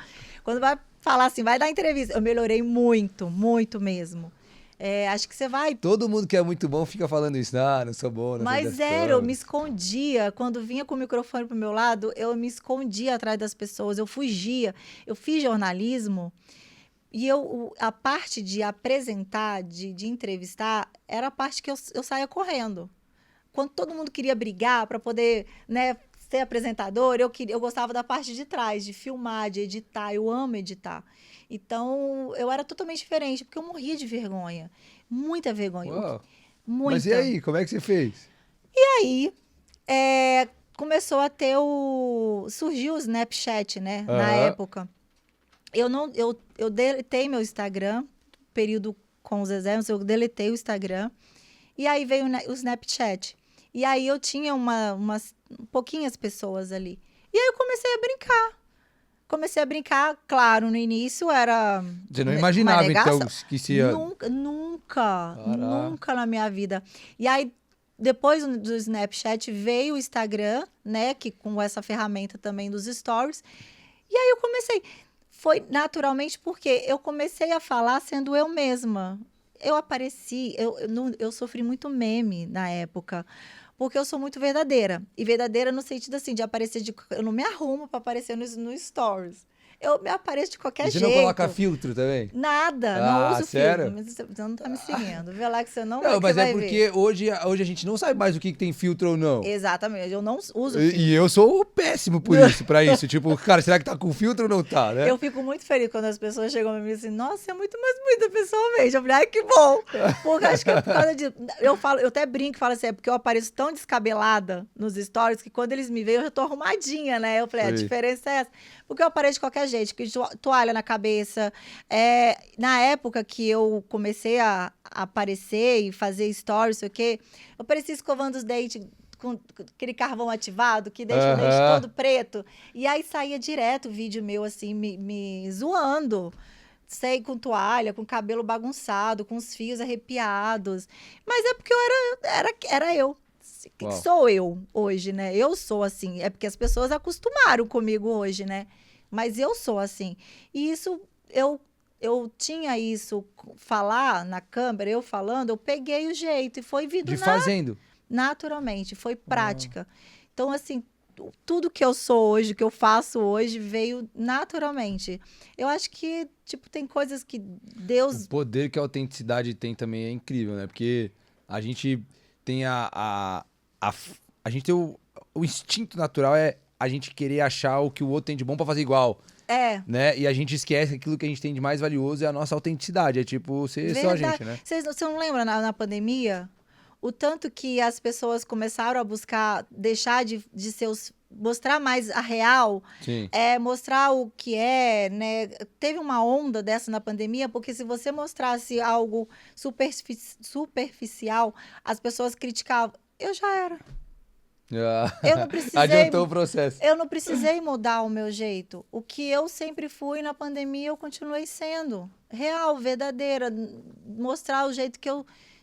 S2: Quando vai falar assim, vai dar entrevista, eu melhorei muito, muito mesmo. Acho que você vai...
S1: Todo mundo que é muito bom fica falando isso. Ah, não sou bom, não sei das
S2: Mas eu me
S1: câmeras.
S2: escondia. Quando vinha com o microfone pro meu lado, eu me escondia atrás das pessoas, eu fugia. Eu fiz jornalismo e a parte de apresentar, de entrevistar, era a parte que eu saía correndo. Quando todo mundo queria brigar para poder, né, ser apresentador, eu gostava da parte de trás, de filmar, de editar. Eu amo editar. Então, eu era totalmente diferente, porque eu morria de vergonha. Muita vergonha.
S1: Uau. Mas e
S2: Muita.
S1: aí, como é que você fez?
S2: Aí, começou a ter surgiu o Snapchat, né? Na
S1: Aham.
S2: época. Eu deletei meu Instagram, período com os exércitos, eu deletei o Instagram. E aí veio o Snapchat. E aí eu tinha umas pouquinhas pessoas ali. E aí eu comecei a brincar. Comecei a brincar, claro, no início era
S1: Você não
S2: uma
S1: imaginava, então,
S2: negação.
S1: que se ia...
S2: Nunca, nunca,
S1: Caraca.
S2: nunca na minha vida. E aí, depois do Snapchat, veio o Instagram, né, que com essa ferramenta também dos stories. E aí eu comecei. Foi naturalmente porque eu comecei a falar sendo eu mesma. Eu apareci, eu sofri muito meme na época, porque eu sou muito verdadeira. E verdadeira no sentido assim, de aparecer eu não me arrumo para aparecer no stories. Eu me apareço de
S1: E
S2: qualquer
S1: você não coloca
S2: jeito.
S1: filtro também?
S2: Nada, não
S1: Ah,
S2: uso filtro.
S1: sério?
S2: Mas você não tá me seguindo. Vê lá que você não vai,
S1: Não,
S2: que você
S1: mas é
S2: vai ver.
S1: porque hoje a gente não sabe mais o que tem filtro ou não.
S2: Exatamente, eu não uso
S1: E
S2: filtro.
S1: eu sou péssimo por isso, pra isso. Tipo, cara, será que tá com filtro ou não tá, né?
S2: Eu fico muito feliz quando as pessoas chegam pra mim assim, nossa, você é muito mais bonita pessoalmente. Eu falei, ai, que bom. Porque acho que é por causa de. Eu até brinco e falo assim, é porque eu apareço tão descabelada nos stories que quando eles me veem, eu já tô arrumadinha, né? Eu falei, a
S1: Sei.
S2: diferença é essa. Porque eu apareço de qualquer jeito, que toalha na cabeça. Na época que eu comecei a aparecer e fazer stories, sei o quê, eu parecia escovando os dentes com aquele carvão ativado que deixa o dente
S1: Aham.
S2: todo preto. E aí saía direto vídeo meu, assim, me zoando. Sei, com toalha, com cabelo bagunçado, com os fios arrepiados. Mas é porque eu era eu. Que
S1: Uau.
S2: sou eu hoje, né? Eu sou assim. É porque as pessoas acostumaram comigo hoje, né? Mas eu sou assim. E isso, eu tinha isso, falar na câmera, eu falando, eu peguei o jeito e foi vindo
S1: De fazendo.
S2: naturalmente, foi
S1: Ah.
S2: prática. Então, assim, tudo que eu sou hoje, que eu faço hoje, veio naturalmente. Eu acho que, tipo, tem coisas que
S1: O
S2: Deus.
S1: poder que a autenticidade tem também é incrível, né? Porque a gente tem a gente tem o instinto natural é a gente querer achar o que o outro tem de bom pra fazer igual,
S2: É,
S1: né? E a gente esquece que aquilo que a gente tem de mais valioso é a nossa autenticidade. É tipo, ser só a
S2: verdade.
S1: gente, né?
S2: Você não lembra na pandemia? O tanto que as pessoas começaram a buscar deixar de mostrar mais a real,
S1: Sim.
S2: mostrar o que é, né? Teve uma onda dessa na pandemia, porque se você mostrasse algo superficial, as pessoas criticavam. Eu já era.
S1: Ah,
S2: Eu não precisei,
S1: adiantou o processo.
S2: eu não precisei mudar o meu jeito. O que eu sempre fui na pandemia, eu continuei sendo real, verdadeira, mostrar o jeito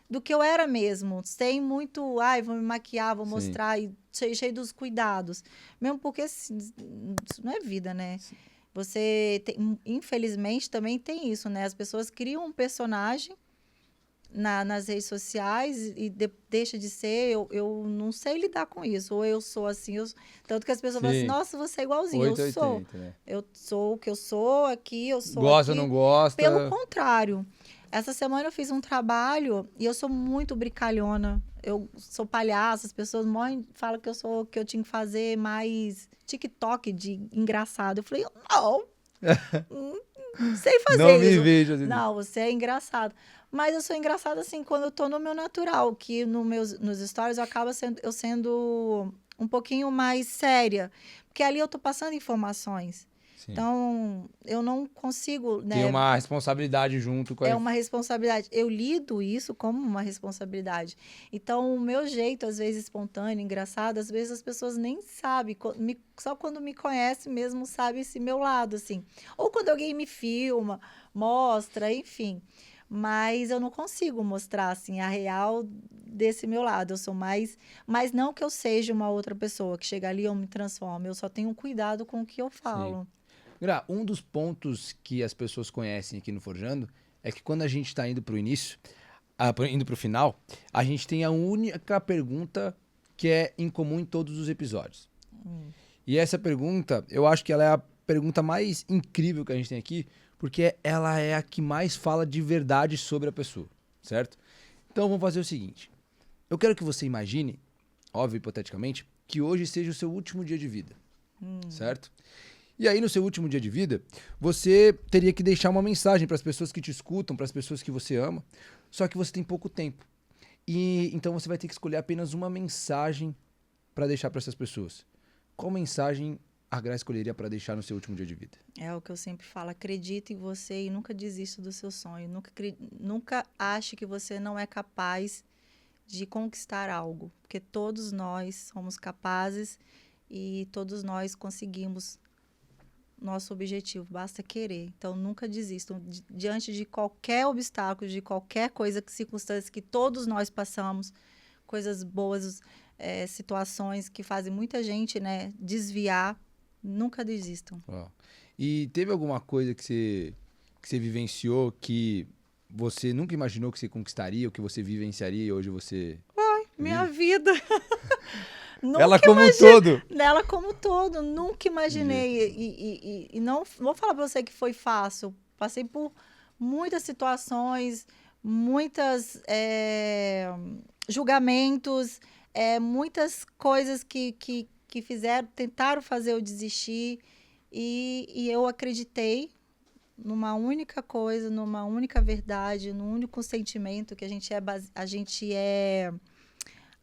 S2: do que eu era mesmo, sem muito, ai, vou me maquiar, vou
S1: Sim.
S2: mostrar e cheio dos cuidados. Mesmo porque assim, isso não é vida, né? Você tem, infelizmente também tem isso, né? As pessoas criam um personagem nas redes sociais e deixa de ser, eu não sei lidar com isso. Ou eu sou assim, tanto que as pessoas falam assim, nossa, você é igualzinho.
S1: 880, né?
S2: Eu sou o que eu sou aqui, eu sou
S1: Gosta ou
S2: aqui.
S1: não gosta?
S2: Pelo contrário. Essa semana eu fiz um trabalho e eu sou muito brincalhona. Eu sou palhaça, as pessoas falam que eu tinha que fazer mais TikTok de engraçado. Eu falei, não, não sei fazer
S1: não
S2: isso.
S1: Me vejo assim.
S2: Não, você é engraçado. Mas eu sou engraçada assim quando eu tô no meu natural, que nos stories eu acabo sendo um pouquinho mais séria. Porque ali eu tô passando informações. Sim. Então, eu não consigo, né?
S1: Tem uma responsabilidade junto com a...
S2: É uma responsabilidade. Eu lido isso como uma responsabilidade. Então, o meu jeito, às vezes, espontâneo, engraçado, às vezes as pessoas nem sabem. Só quando me conhecem mesmo sabe esse meu lado, assim. Ou quando alguém me filma, mostra, enfim. Mas eu não consigo mostrar, assim, a real desse meu lado. Eu sou mais... Mas não que eu seja uma outra pessoa, que chega ali e eu me transformo. Eu só tenho cuidado com o que eu falo.
S1: Sim. Gra, um dos pontos que as pessoas conhecem aqui no Forjando é que quando a gente está indo para o início, indo para o final, a gente tem a única pergunta que é incomum em todos os episódios. E essa pergunta, eu acho que ela é a pergunta mais incrível que a gente tem aqui, porque ela é a que mais fala de verdade sobre a pessoa, certo? Então vamos fazer o seguinte. Eu quero que você imagine, óbvio, hipoteticamente, que hoje seja o seu último dia de vida, certo? E aí, no seu último dia de vida, você teria que deixar uma mensagem para as pessoas que te escutam, para as pessoas que você ama, só que você tem pouco tempo. E então você vai ter que escolher apenas uma mensagem para deixar para essas pessoas. Qual mensagem a Gra escolheria para deixar no seu último dia de vida?
S2: É o que eu sempre falo, acredite em você e nunca desista do seu sonho. Nunca ache que você não é capaz de conquistar algo, porque todos nós somos capazes e todos nós conseguimos nosso objetivo, basta querer. Então, nunca desistam. Diante de qualquer obstáculo, de qualquer coisa, circunstância que todos nós passamos, coisas boas, situações que fazem muita gente, né, desviar, nunca desistam.
S1: E teve alguma coisa que você vivenciou que você nunca imaginou que você conquistaria, ou que você vivenciaria e hoje você...
S2: Minha vida...
S1: Ela como um todo.
S2: Ela como todo, nunca imaginei. E não vou falar para você que foi fácil. Passei por muitas situações, muitos julgamentos, muitas coisas que tentaram fazer eu desistir. E eu acreditei numa única coisa, numa única verdade, num único sentimento que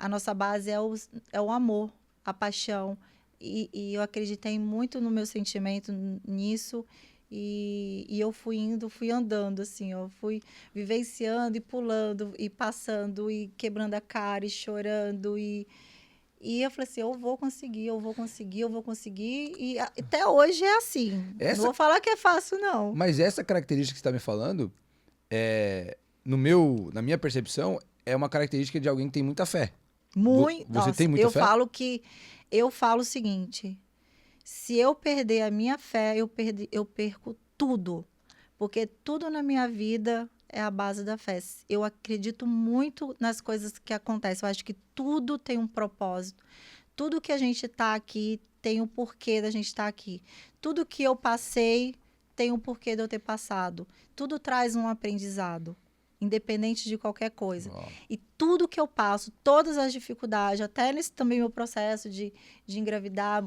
S2: a nossa base é o amor, a paixão. E eu acreditei muito no meu sentimento nisso. E eu fui andando, assim. Eu fui vivenciando e pulando, e passando, e quebrando a cara, e chorando. E eu falei assim, eu vou conseguir. E até hoje é assim. Não vou falar que é fácil, não.
S1: Mas essa característica que você está me falando, na minha percepção, é uma característica de alguém que tem muita fé.
S2: Muito.
S1: Você tem muita fé?
S2: Eu falo o seguinte, se eu perder a minha fé, eu perco tudo. Porque tudo na minha vida é a base da fé. Eu acredito muito nas coisas que acontecem. Eu acho que tudo tem um propósito. Tudo que a gente está aqui tem um porquê da gente estar aqui. Tudo que eu passei tem um porquê de eu ter passado. Tudo traz um aprendizado, independente de qualquer coisa. E tudo que eu passo, todas as dificuldades, até nesse também meu processo de engravidar,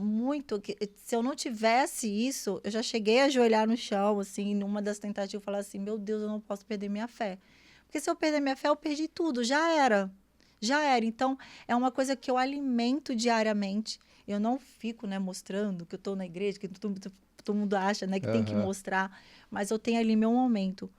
S2: se eu não tivesse isso, eu já cheguei a ajoelhar no chão, assim, numa das tentativas, falar assim, meu Deus, eu não posso perder minha fé. Porque se eu perder minha fé, eu perdi tudo, já era. Então, é uma coisa que eu alimento diariamente. Eu não fico, né, mostrando que eu estou na igreja, que todo mundo acha, né, que tem que mostrar, mas eu tenho ali meu momento.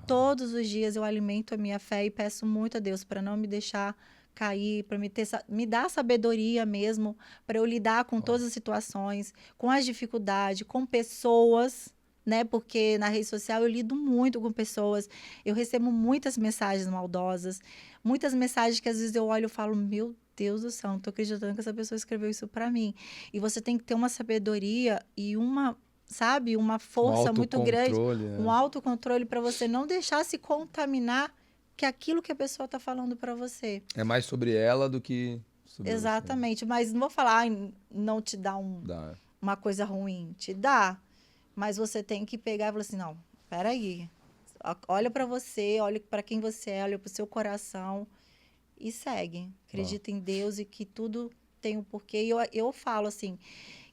S2: Todos os dias eu alimento a minha fé e peço muito a Deus para não me deixar cair, para me dar sabedoria mesmo, para eu lidar com todas as situações, com as dificuldades, com pessoas, né? Porque na rede social eu lido muito com pessoas, eu recebo muitas mensagens maldosas, muitas mensagens que às vezes eu olho e falo, meu Deus do céu, não estou acreditando que essa pessoa escreveu isso para mim. E você tem que ter uma sabedoria e uma força muito grande, um autocontrole para você não deixar se contaminar que aquilo que a pessoa está falando para você.
S1: É mais sobre ela do que sobre
S2: Exatamente, mas não vou falar, não te dá
S1: Dá.
S2: uma coisa ruim. Te dá, mas você tem que pegar e falar assim, não, peraí. Olha para você, olha para quem você é, olha para o seu coração e segue. Acredita em Deus e que tudo tem um porquê. E eu falo assim,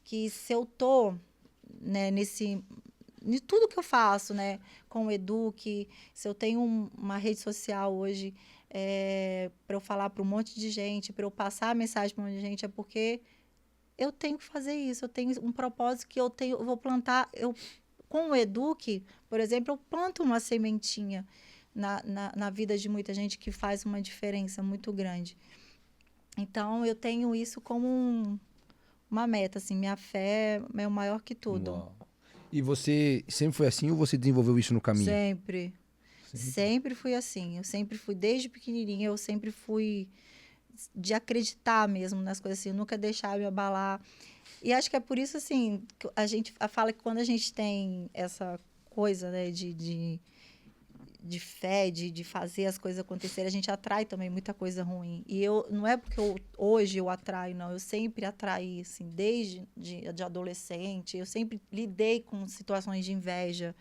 S2: que se eu tô, né, de tudo que eu faço, né, com o Eduque, se eu tenho uma rede social hoje para eu falar para um monte de gente, para eu passar a mensagem para um monte de gente, é porque eu tenho que fazer isso, eu tenho um propósito que eu vou plantar, com o Eduque, por exemplo, eu planto uma sementinha na vida de muita gente que faz uma diferença muito grande. Então, eu tenho isso como uma meta, assim, minha fé é o maior que tudo.
S1: Uau. E você sempre foi assim ou você desenvolveu isso no caminho?
S2: Sempre. Sempre fui assim. Eu sempre fui, desde pequenininha, eu sempre fui de acreditar mesmo nas coisas, assim, nunca deixar me abalar. E acho que é por isso, assim, que a gente fala que quando a gente tem essa coisa, né, de fé, de fazer as coisas acontecerem, a gente atrai também muita coisa ruim. E não é porque hoje eu atraio, não. Eu sempre atraí, assim, desde de adolescente. Eu sempre lidei com situações de inveja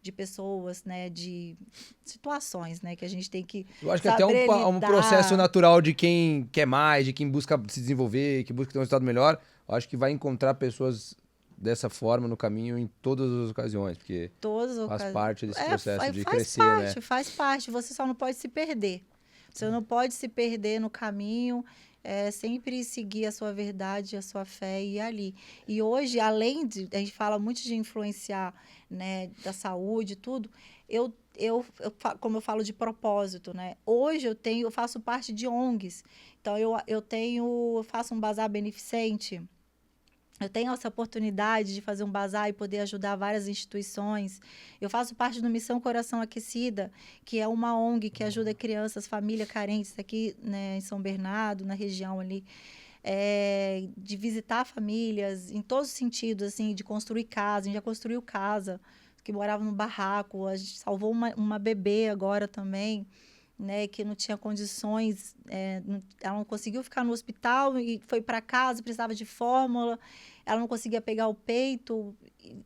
S2: de pessoas, né, de situações, né, que a gente tem que
S1: Eu acho que até um processo natural de quem quer mais, de quem busca se desenvolver, que busca ter um resultado melhor. Eu acho que vai encontrar pessoas dessa forma no caminho em todas as ocasiões, porque faz parte desse processo de crescer, né?
S2: Faz parte. Você só não pode se perder. Você não pode se perder no caminho, sempre seguir a sua verdade, a sua fé e ir ali. E hoje, além de... A gente fala muito de influenciar, né, da saúde e tudo. Como eu falo de propósito, né? Hoje eu faço parte de ONGs. Então, eu faço um bazar beneficente. Eu tenho essa oportunidade de fazer um bazar e poder ajudar várias instituições. Eu faço parte do Missão Coração Aquecida, que é uma ONG que ajuda crianças, famílias carentes aqui, né, em São Bernardo, na região ali, de visitar famílias em todos os sentidos, assim, de construir casa. A gente já construiu casa, que morava no barraco. A gente salvou uma bebê agora também, né, que não tinha condições, ela não conseguiu ficar no hospital e foi para casa, precisava de fórmula, ela não conseguia pegar o peito,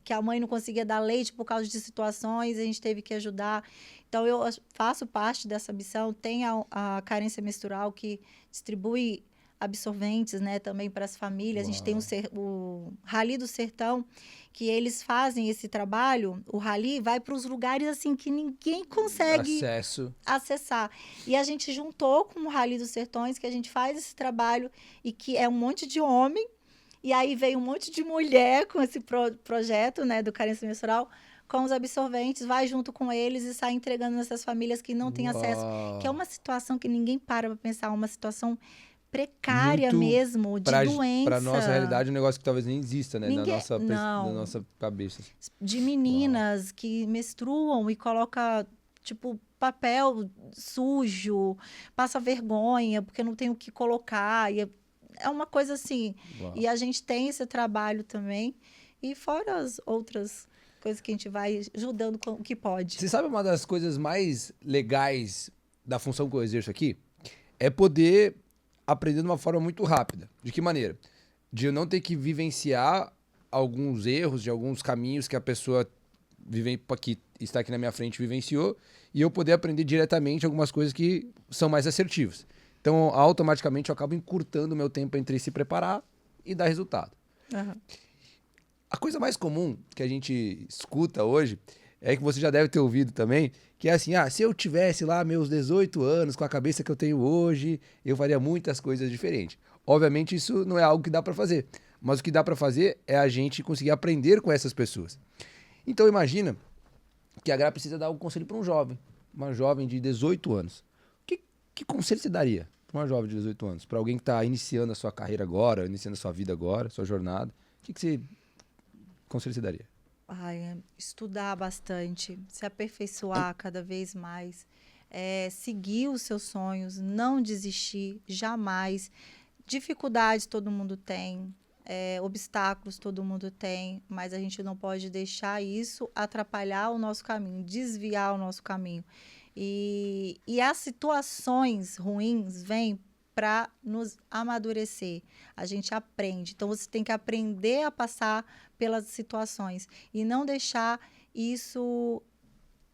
S2: que a mãe não conseguia dar leite por causa de situações, a gente teve que ajudar. Então, eu faço parte dessa missão. Tem a Carência Menstrual, que distribui absorventes, né, também para as famílias. Uau. A gente tem o Rally do Sertão, que eles fazem esse trabalho. O Rally vai para os lugares assim que ninguém consegue acessar. E a gente juntou com o Rally dos Sertões, que a gente faz esse trabalho e que é um monte de homem. E aí veio um monte de mulher com esse projeto, né, do Carência Menstrual, com os absorventes, vai junto com eles e sai entregando nessas famílias que não têm acesso. Que é uma situação que ninguém para pensar, uma situação precária muito mesmo, de doença.
S1: Para nossa realidade, um negócio que talvez nem exista, né? Na nossa cabeça.
S2: De meninas que menstruam e coloca, tipo, papel sujo, passa vergonha, porque não tem o que colocar. E é uma coisa assim. Uau. E a gente tem esse trabalho também. E fora as outras coisas que a gente vai ajudando com o que pode.
S1: Você sabe uma das coisas mais legais da função que eu exerço aqui? É poder aprender de uma forma muito rápida. De que maneira? De eu não ter que vivenciar alguns erros, de alguns caminhos que a pessoa que está aqui na minha frente vivenciou, e eu poder aprender diretamente algumas coisas que são mais assertivas. Então, automaticamente, eu acabo encurtando o meu tempo entre se preparar e dar resultado.
S2: Uhum.
S1: A coisa mais comum que a gente escuta hoje é que você já deve ter ouvido também, que é assim, se eu tivesse lá meus 18 anos, com a cabeça que eu tenho hoje, eu faria muitas coisas diferentes. Obviamente, isso não é algo que dá para fazer, mas o que dá para fazer é a gente conseguir aprender com essas pessoas. Então, imagina que a Gra precisa dar um conselho para um jovem, uma jovem de 18 anos. Que conselho você daria para uma jovem de 18 anos? Para alguém que está iniciando a sua carreira agora, iniciando a sua vida agora, sua jornada, que conselho você daria?
S2: Estudar bastante, se aperfeiçoar cada vez mais, seguir os seus sonhos, não desistir, jamais. Dificuldades todo mundo tem, obstáculos todo mundo tem, mas a gente não pode deixar isso atrapalhar o nosso caminho, desviar o nosso caminho. E as situações ruins vêm para nos amadurecer. A gente aprende. Então, você tem que aprender a passar pelas situações e não deixar isso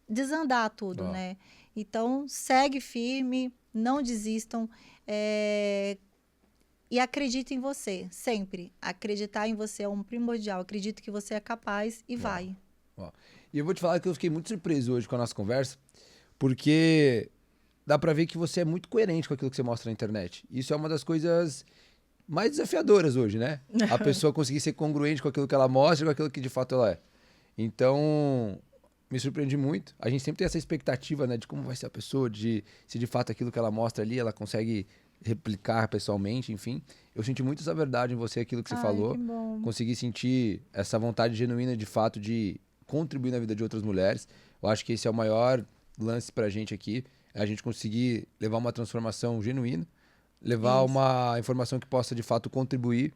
S2: desandar tudo, né? Então, segue firme, não desistam e acredite em você, sempre. Acreditar em você é um primordial. Acredito que você é capaz e vai.
S1: E eu vou te falar que eu fiquei muito surpreso hoje com a nossa conversa, porque dá pra ver que você é muito coerente com aquilo que você mostra na internet. Isso é uma das coisas mais desafiadoras hoje, né? A pessoa conseguir ser congruente com aquilo que ela mostra e com aquilo que de fato ela é. Então, me surpreendi muito. A gente sempre tem essa expectativa, né, de como vai ser a pessoa, de se de fato aquilo que ela mostra ali, ela consegue replicar pessoalmente, enfim. Eu senti muito essa verdade em você, aquilo que você falou.
S2: Que bom.
S1: Consegui sentir essa vontade genuína, de fato, de contribuir na vida de outras mulheres. Eu acho que esse é o maior lance pra gente aqui, é a gente conseguir levar uma transformação genuína, levar uma informação que possa, de fato, contribuir.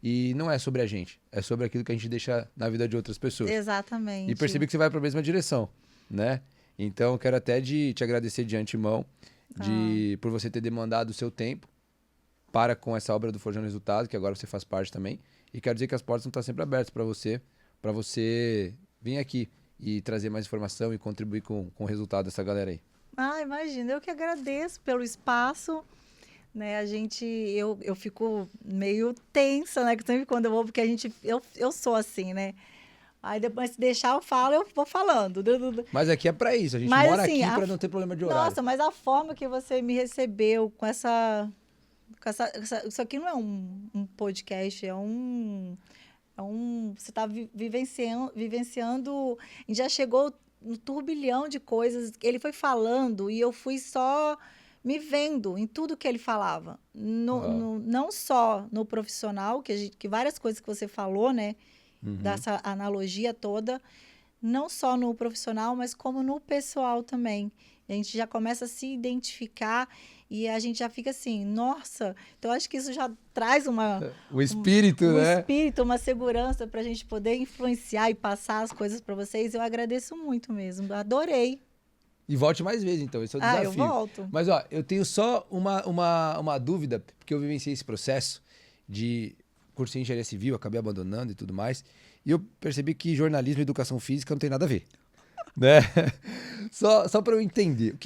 S1: E não é sobre a gente, é sobre aquilo que a gente deixa na vida de outras pessoas.
S2: Exatamente.
S1: E percebi que você vai para a mesma direção, né? Então, eu quero até te agradecer de antemão por você ter demandado o seu tempo para com essa obra do Forjando Resultado, que agora você faz parte também. E quero dizer que as portas vão estar sempre abertas para você vir aqui e trazer mais informação e contribuir com o resultado dessa galera aí.
S2: Imagina, eu que agradeço pelo espaço. Né, eu fico meio tensa, né, sempre quando eu vou, porque eu sou assim, né, aí depois se deixar eu falo, eu vou falando.
S1: Mas aqui é pra isso, a gente mora assim, aqui pra não ter problema de horário.
S2: Nossa, mas a forma que você me recebeu com essa isso aqui não é um podcast, você tá vivenciando, e já chegou no turbilhão de coisas, ele foi falando e eu fui só me vendo em tudo que ele falava. Não só no profissional, que várias coisas que você falou, né? Dessa analogia toda. Não só no profissional, mas como no pessoal também. A gente já começa a se identificar e a gente já fica assim, nossa, então acho que isso já traz
S1: o espírito, né?
S2: Um espírito, uma segurança para a gente poder influenciar e passar as coisas para vocês. Eu agradeço muito mesmo, adorei.
S1: E volte mais vezes, então. Esse é o desafio.
S2: Eu volto.
S1: Mas, ó, eu tenho só uma dúvida, porque eu vivenciei esse processo de cursei engenharia civil, acabei abandonando e tudo mais. E eu percebi que jornalismo e educação física não tem nada a ver. Né? Só para eu entender.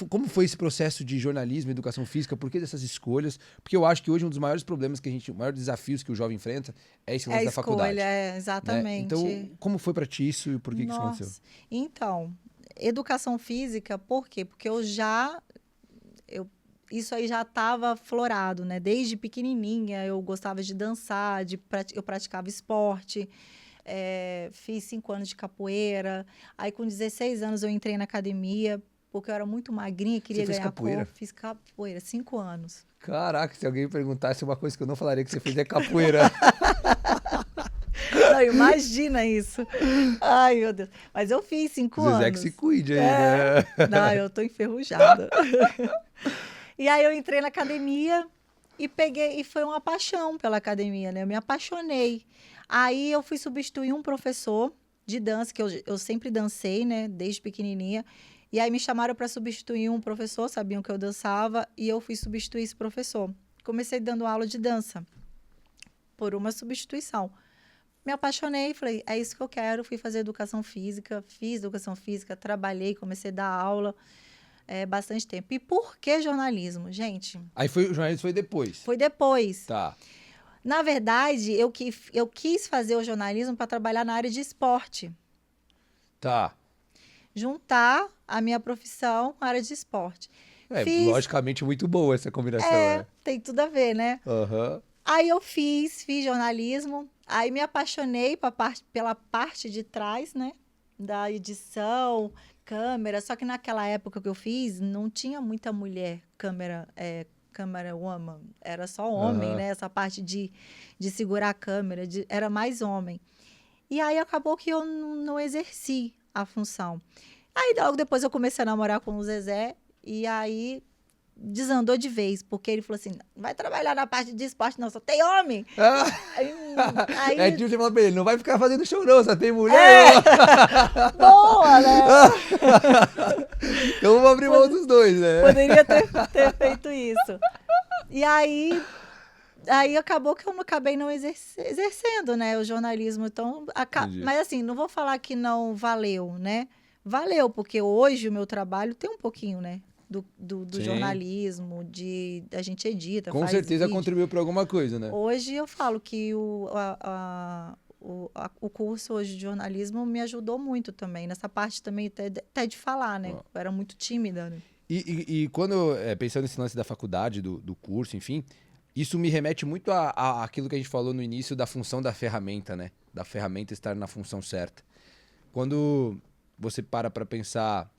S1: Como foi esse processo de jornalismo e educação física? Por que dessas escolhas? Porque eu acho que hoje um dos maiores problemas os maiores desafios que o jovem enfrenta é esse lance da faculdade.
S2: Exatamente.
S1: Né? Então, como foi para ti isso e por que isso aconteceu?
S2: Então, educação física, por quê? Porque isso aí já estava florado, né? Desde pequenininha eu gostava de dançar, eu praticava esporte, fiz 5 anos de capoeira. Aí com 16 anos eu entrei na academia, porque eu era muito magrinha, queria ganhar corpo. Fiz capoeira, 5 anos.
S1: Caraca, se alguém me perguntasse uma coisa que eu não falaria que você fez é capoeira.
S2: Não, imagina isso. Ai, meu Deus. Mas eu fiz 5 anos.
S1: Zezé que se cuide aí, né?
S2: Não, eu tô enferrujada. E aí eu entrei na academia e foi uma paixão pela academia, né? Eu me apaixonei. Aí eu fui substituir um professor de dança, que eu sempre dancei, né? Desde pequenininha. E aí me chamaram para substituir um professor, sabiam que eu dançava, e eu fui substituir esse professor. Comecei dando aula de dança, por uma substituição. Me apaixonei, falei, é isso que eu quero. Fui fazer educação física, fiz educação física, trabalhei, comecei a dar aula bastante tempo. E por que jornalismo, gente?
S1: Aí o jornalismo foi depois?
S2: Foi depois.
S1: Tá.
S2: Na verdade, eu quis fazer o jornalismo para trabalhar na área de esporte.
S1: Tá.
S2: Juntar a minha profissão com a área de esporte.
S1: Logicamente muito boa essa combinação.
S2: Tem tudo a ver, né?
S1: Uhum.
S2: Aí eu fiz jornalismo, aí me apaixonei pela parte de trás, né? Da edição, câmera. Só que naquela época que eu fiz, não tinha muita mulher câmera woman. Era só homem, né? Essa parte de segurar a câmera, era mais homem. E aí acabou que eu não exerci a função. Aí logo depois eu comecei a namorar com o Zezé, e aí desandou de vez, porque ele falou assim, não vai trabalhar na parte de esporte não, só tem homem.
S1: Ah,
S2: Aí,
S1: é tipo, você fala pra ele, não vai ficar fazendo show não, só tem mulher.
S2: boa, né?
S1: Então vamos abrir mão dos dois, né?
S2: Poderia ter feito isso. E aí acabou que eu acabei não exercendo, né, o jornalismo. Então, mas assim, não vou falar que não valeu, né? Valeu, porque hoje o meu trabalho tem um pouquinho, né? Do jornalismo, a gente edita,
S1: Com
S2: faz
S1: certeza
S2: vídeo.
S1: contribuiu para alguma coisa, né?
S2: Hoje eu falo que o curso hoje de jornalismo me ajudou muito também, nessa parte também até de falar, né? Eu era muito tímida, né?
S1: E quando, pensando nesse lance da faculdade, do curso, enfim, isso me remete muito àquilo que a gente falou no início da função da ferramenta, né? Da ferramenta estar na função certa. Quando você para pensar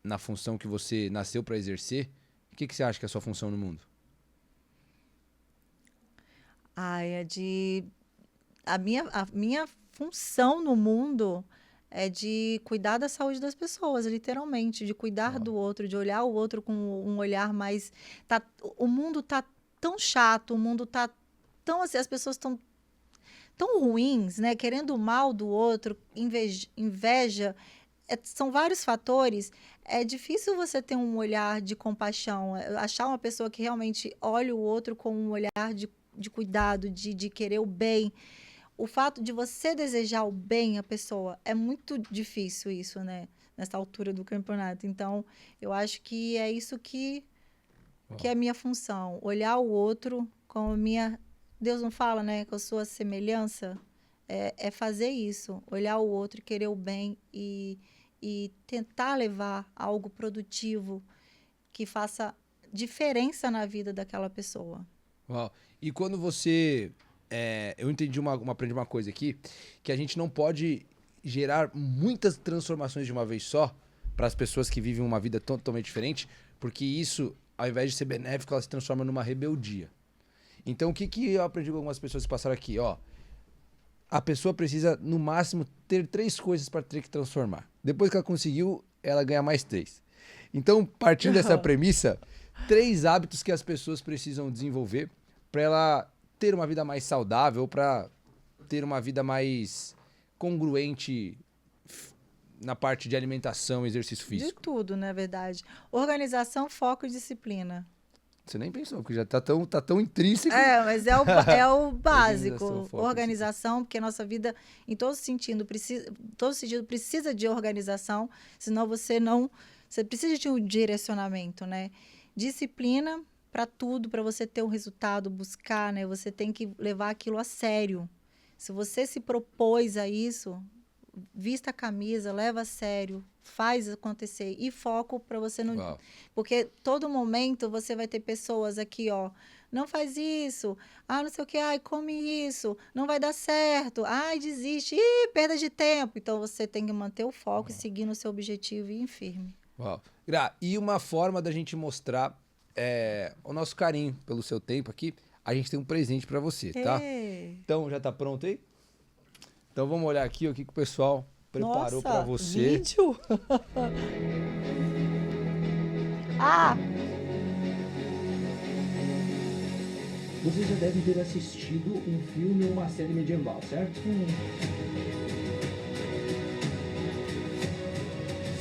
S1: na função que você nasceu para exercer, o que você acha que é a sua função no mundo?
S2: A minha função no mundo é de cuidar da saúde das pessoas, literalmente, de cuidar do outro, de olhar o outro com um olhar mais... o mundo tá tão chato, o mundo tá tão assim, as pessoas estão tão ruins, né? Querendo o mal do outro, inveja, são vários fatores. É difícil você ter um olhar de compaixão, achar uma pessoa que realmente olha o outro com um olhar de cuidado, de querer o bem. O fato de você desejar o bem à pessoa é muito difícil isso, né? Nessa altura do campeonato. Então, eu acho que é isso que é a minha função. Olhar o outro com a minha... Deus não fala, né? Com a sua semelhança. É fazer isso. Olhar o outro, querer o bem e tentar levar algo produtivo que faça diferença na vida daquela pessoa.
S1: Uau. E quando você... eu entendi aprendi uma coisa aqui, que a gente não pode gerar muitas transformações de uma vez só para as pessoas que vivem uma vida totalmente diferente, porque isso, ao invés de ser benéfico, ela se transforma numa rebeldia. Então, o que eu aprendi com algumas pessoas que passaram aqui? A pessoa precisa, no máximo, ter 3 coisas para ter que transformar. Depois que ela conseguiu, ela ganha mais 3. Então, partindo dessa premissa, 3 hábitos que as pessoas precisam desenvolver para ela ter uma vida mais saudável, para ter uma vida mais congruente na parte de alimentação e exercício físico.
S2: De tudo, na verdade. Organização, foco e disciplina.
S1: Você nem pensou, porque já tá tão intrínseco.
S2: Mas é o básico. Organização, porque a nossa vida, em todo sentido, precisa de organização, senão você precisa de um direcionamento, né? Disciplina para tudo, para você ter um resultado, buscar, né? Você tem que levar aquilo a sério. Se você se propôs a isso, vista a camisa, leva a sério, faz acontecer. E foco para você não...
S1: Uau.
S2: Porque todo momento você vai ter pessoas aqui, não faz isso, não sei o que, come isso, não vai dar certo, desiste, perda de tempo. Então você tem que manter o foco e seguir no seu objetivo e ir firme.
S1: Uau. Gra, e uma forma da gente mostrar o nosso carinho pelo seu tempo aqui, a gente tem um presente para você, tá? Então, já tá pronto aí? Então vamos olhar aqui o que o pessoal preparou para você.
S2: Vídeo?
S1: Você já deve ter assistido um filme ou uma série medieval, certo?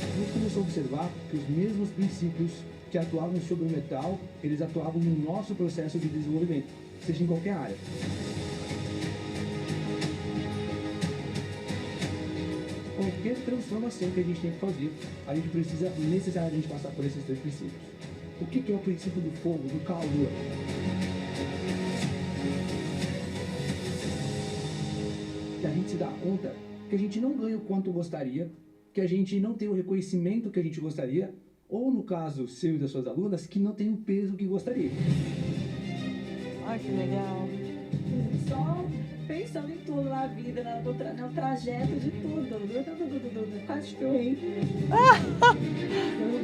S1: A gente começou a observar que os mesmos princípios que atuavam sobre o metal, eles atuavam no nosso processo de desenvolvimento, seja em qualquer área. Qualquer transformação que a gente tem que fazer, a gente precisa necessariamente passar por esses 3 princípios. O que é o princípio do fogo, do calor? Que a gente se dá conta que a gente não ganha o quanto gostaria, que a gente não tem o reconhecimento que a gente gostaria, ou no caso seu e das suas alunas, que não tem o peso que gostaria.
S2: Ai, que legal.
S3: Só pensando em tudo na vida, no trajeto de tudo. Quase chorei.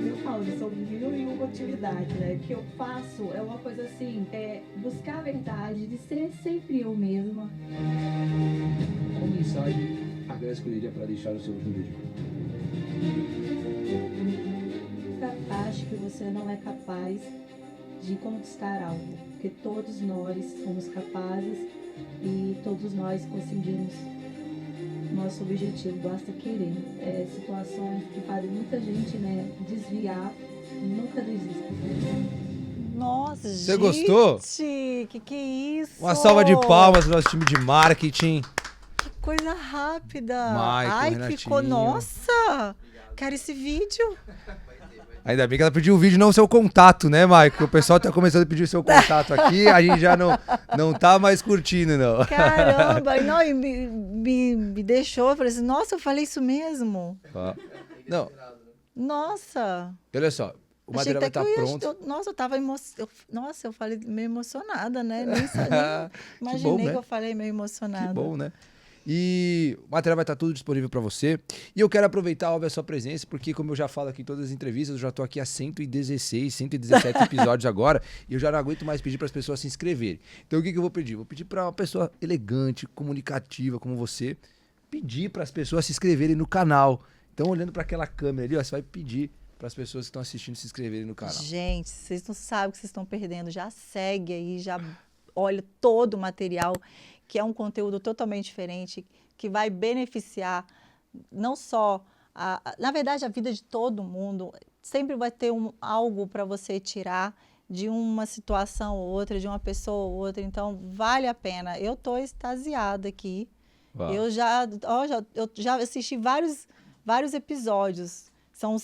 S3: Eu falo, são 1001 utilidades, né? O que eu faço é uma coisa assim, buscar a verdade, de ser sempre eu mesma.
S1: Qual mensagem a Gra escolheria para deixar no seu último vídeo?
S3: Nunca ache que você não é capaz de conquistar algo, porque todos nós somos capazes e todos nós conseguimos nosso objetivo, basta querer. Situações que fazem muita gente, né, desviar, nunca desista.
S2: Nossa, gente.
S1: Você gostou?
S2: Que é isso?
S1: Uma salva de palmas pro nosso time de marketing.
S2: Que coisa rápida.
S1: Maicon,
S2: Ai,
S1: Renatinho.
S2: ficou... Nossa! Quero esse vídeo.
S1: Ainda bem que ela pediu o vídeo, não o seu contato, né, Maicon? O pessoal tá começando a pedir o seu contato aqui, a gente já não tá mais curtindo, não.
S2: Caramba! Não, e me deixou. Eu falei assim, nossa, eu falei isso mesmo.
S1: Ó. Não,
S2: Nossa.
S1: olha só, o
S2: Achei
S1: material vai
S2: até
S1: estar
S2: que eu ia...
S1: pronto.
S2: Nossa, eu tava Nossa, eu falei meio emocionada, né? Nem imaginei
S1: bom, né?
S2: que eu falei meio emocionada.
S1: Que bom, né? E o material vai estar tudo disponível para você. E eu quero aproveitar, óbvio, a sua presença, porque como eu já falo aqui em todas as entrevistas, eu já tô aqui há 116, 117 episódios agora, e eu já não aguento mais pedir para as pessoas se inscreverem. Então o que eu vou pedir? Vou pedir para uma pessoa elegante, comunicativa como você, pedir para as pessoas se inscreverem no canal. Então olhando para aquela câmera ali, ó, você vai pedir para as pessoas que estão assistindo se inscreverem no canal.
S2: Gente, vocês não sabem o que vocês estão perdendo. Já segue aí, já olha todo o material, que é um conteúdo totalmente diferente, que vai beneficiar não só, na verdade, a vida de todo mundo. Sempre vai ter algo para você tirar de uma situação ou outra, de uma pessoa ou outra. Então, vale a pena. Eu estou extasiada aqui.
S1: Uau.
S2: Eu já assisti vários episódios. São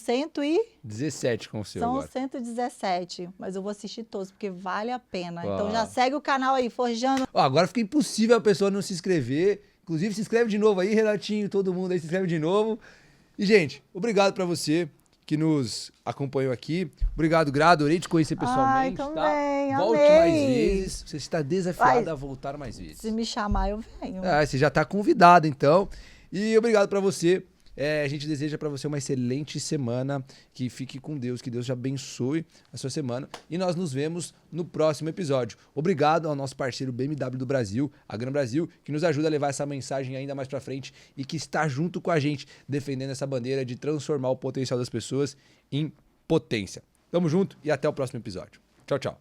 S1: 17 com o seu
S2: São
S1: agora.
S2: 117, mas eu vou assistir todos, porque vale a pena.
S1: Uau.
S2: Então já segue o canal aí, Forjando.
S1: Ó, agora fica impossível a pessoa não se inscrever. Inclusive, se inscreve de novo aí, Renatinho, todo mundo aí se inscreve de novo. E, gente, obrigado pra você que nos acompanhou aqui. Obrigado, Gra, adorei te conhecer pessoalmente,
S2: também,
S1: tá? Volte
S2: amei.
S1: mais vezes. Você está desafiada
S2: Vai.
S1: a voltar mais vezes.
S2: Se me chamar, eu venho.
S1: Você já tá convidada, então. E obrigado pra você. A gente deseja pra você uma excelente semana, que fique com Deus, que Deus te abençoe a sua semana. E nós nos vemos no próximo episódio. Obrigado ao nosso parceiro BMW do Brasil, a Gran Brasil, que nos ajuda a levar essa mensagem ainda mais pra frente e que está junto com a gente, defendendo essa bandeira de transformar o potencial das pessoas em potência. Tamo junto e até o próximo episódio. Tchau, tchau.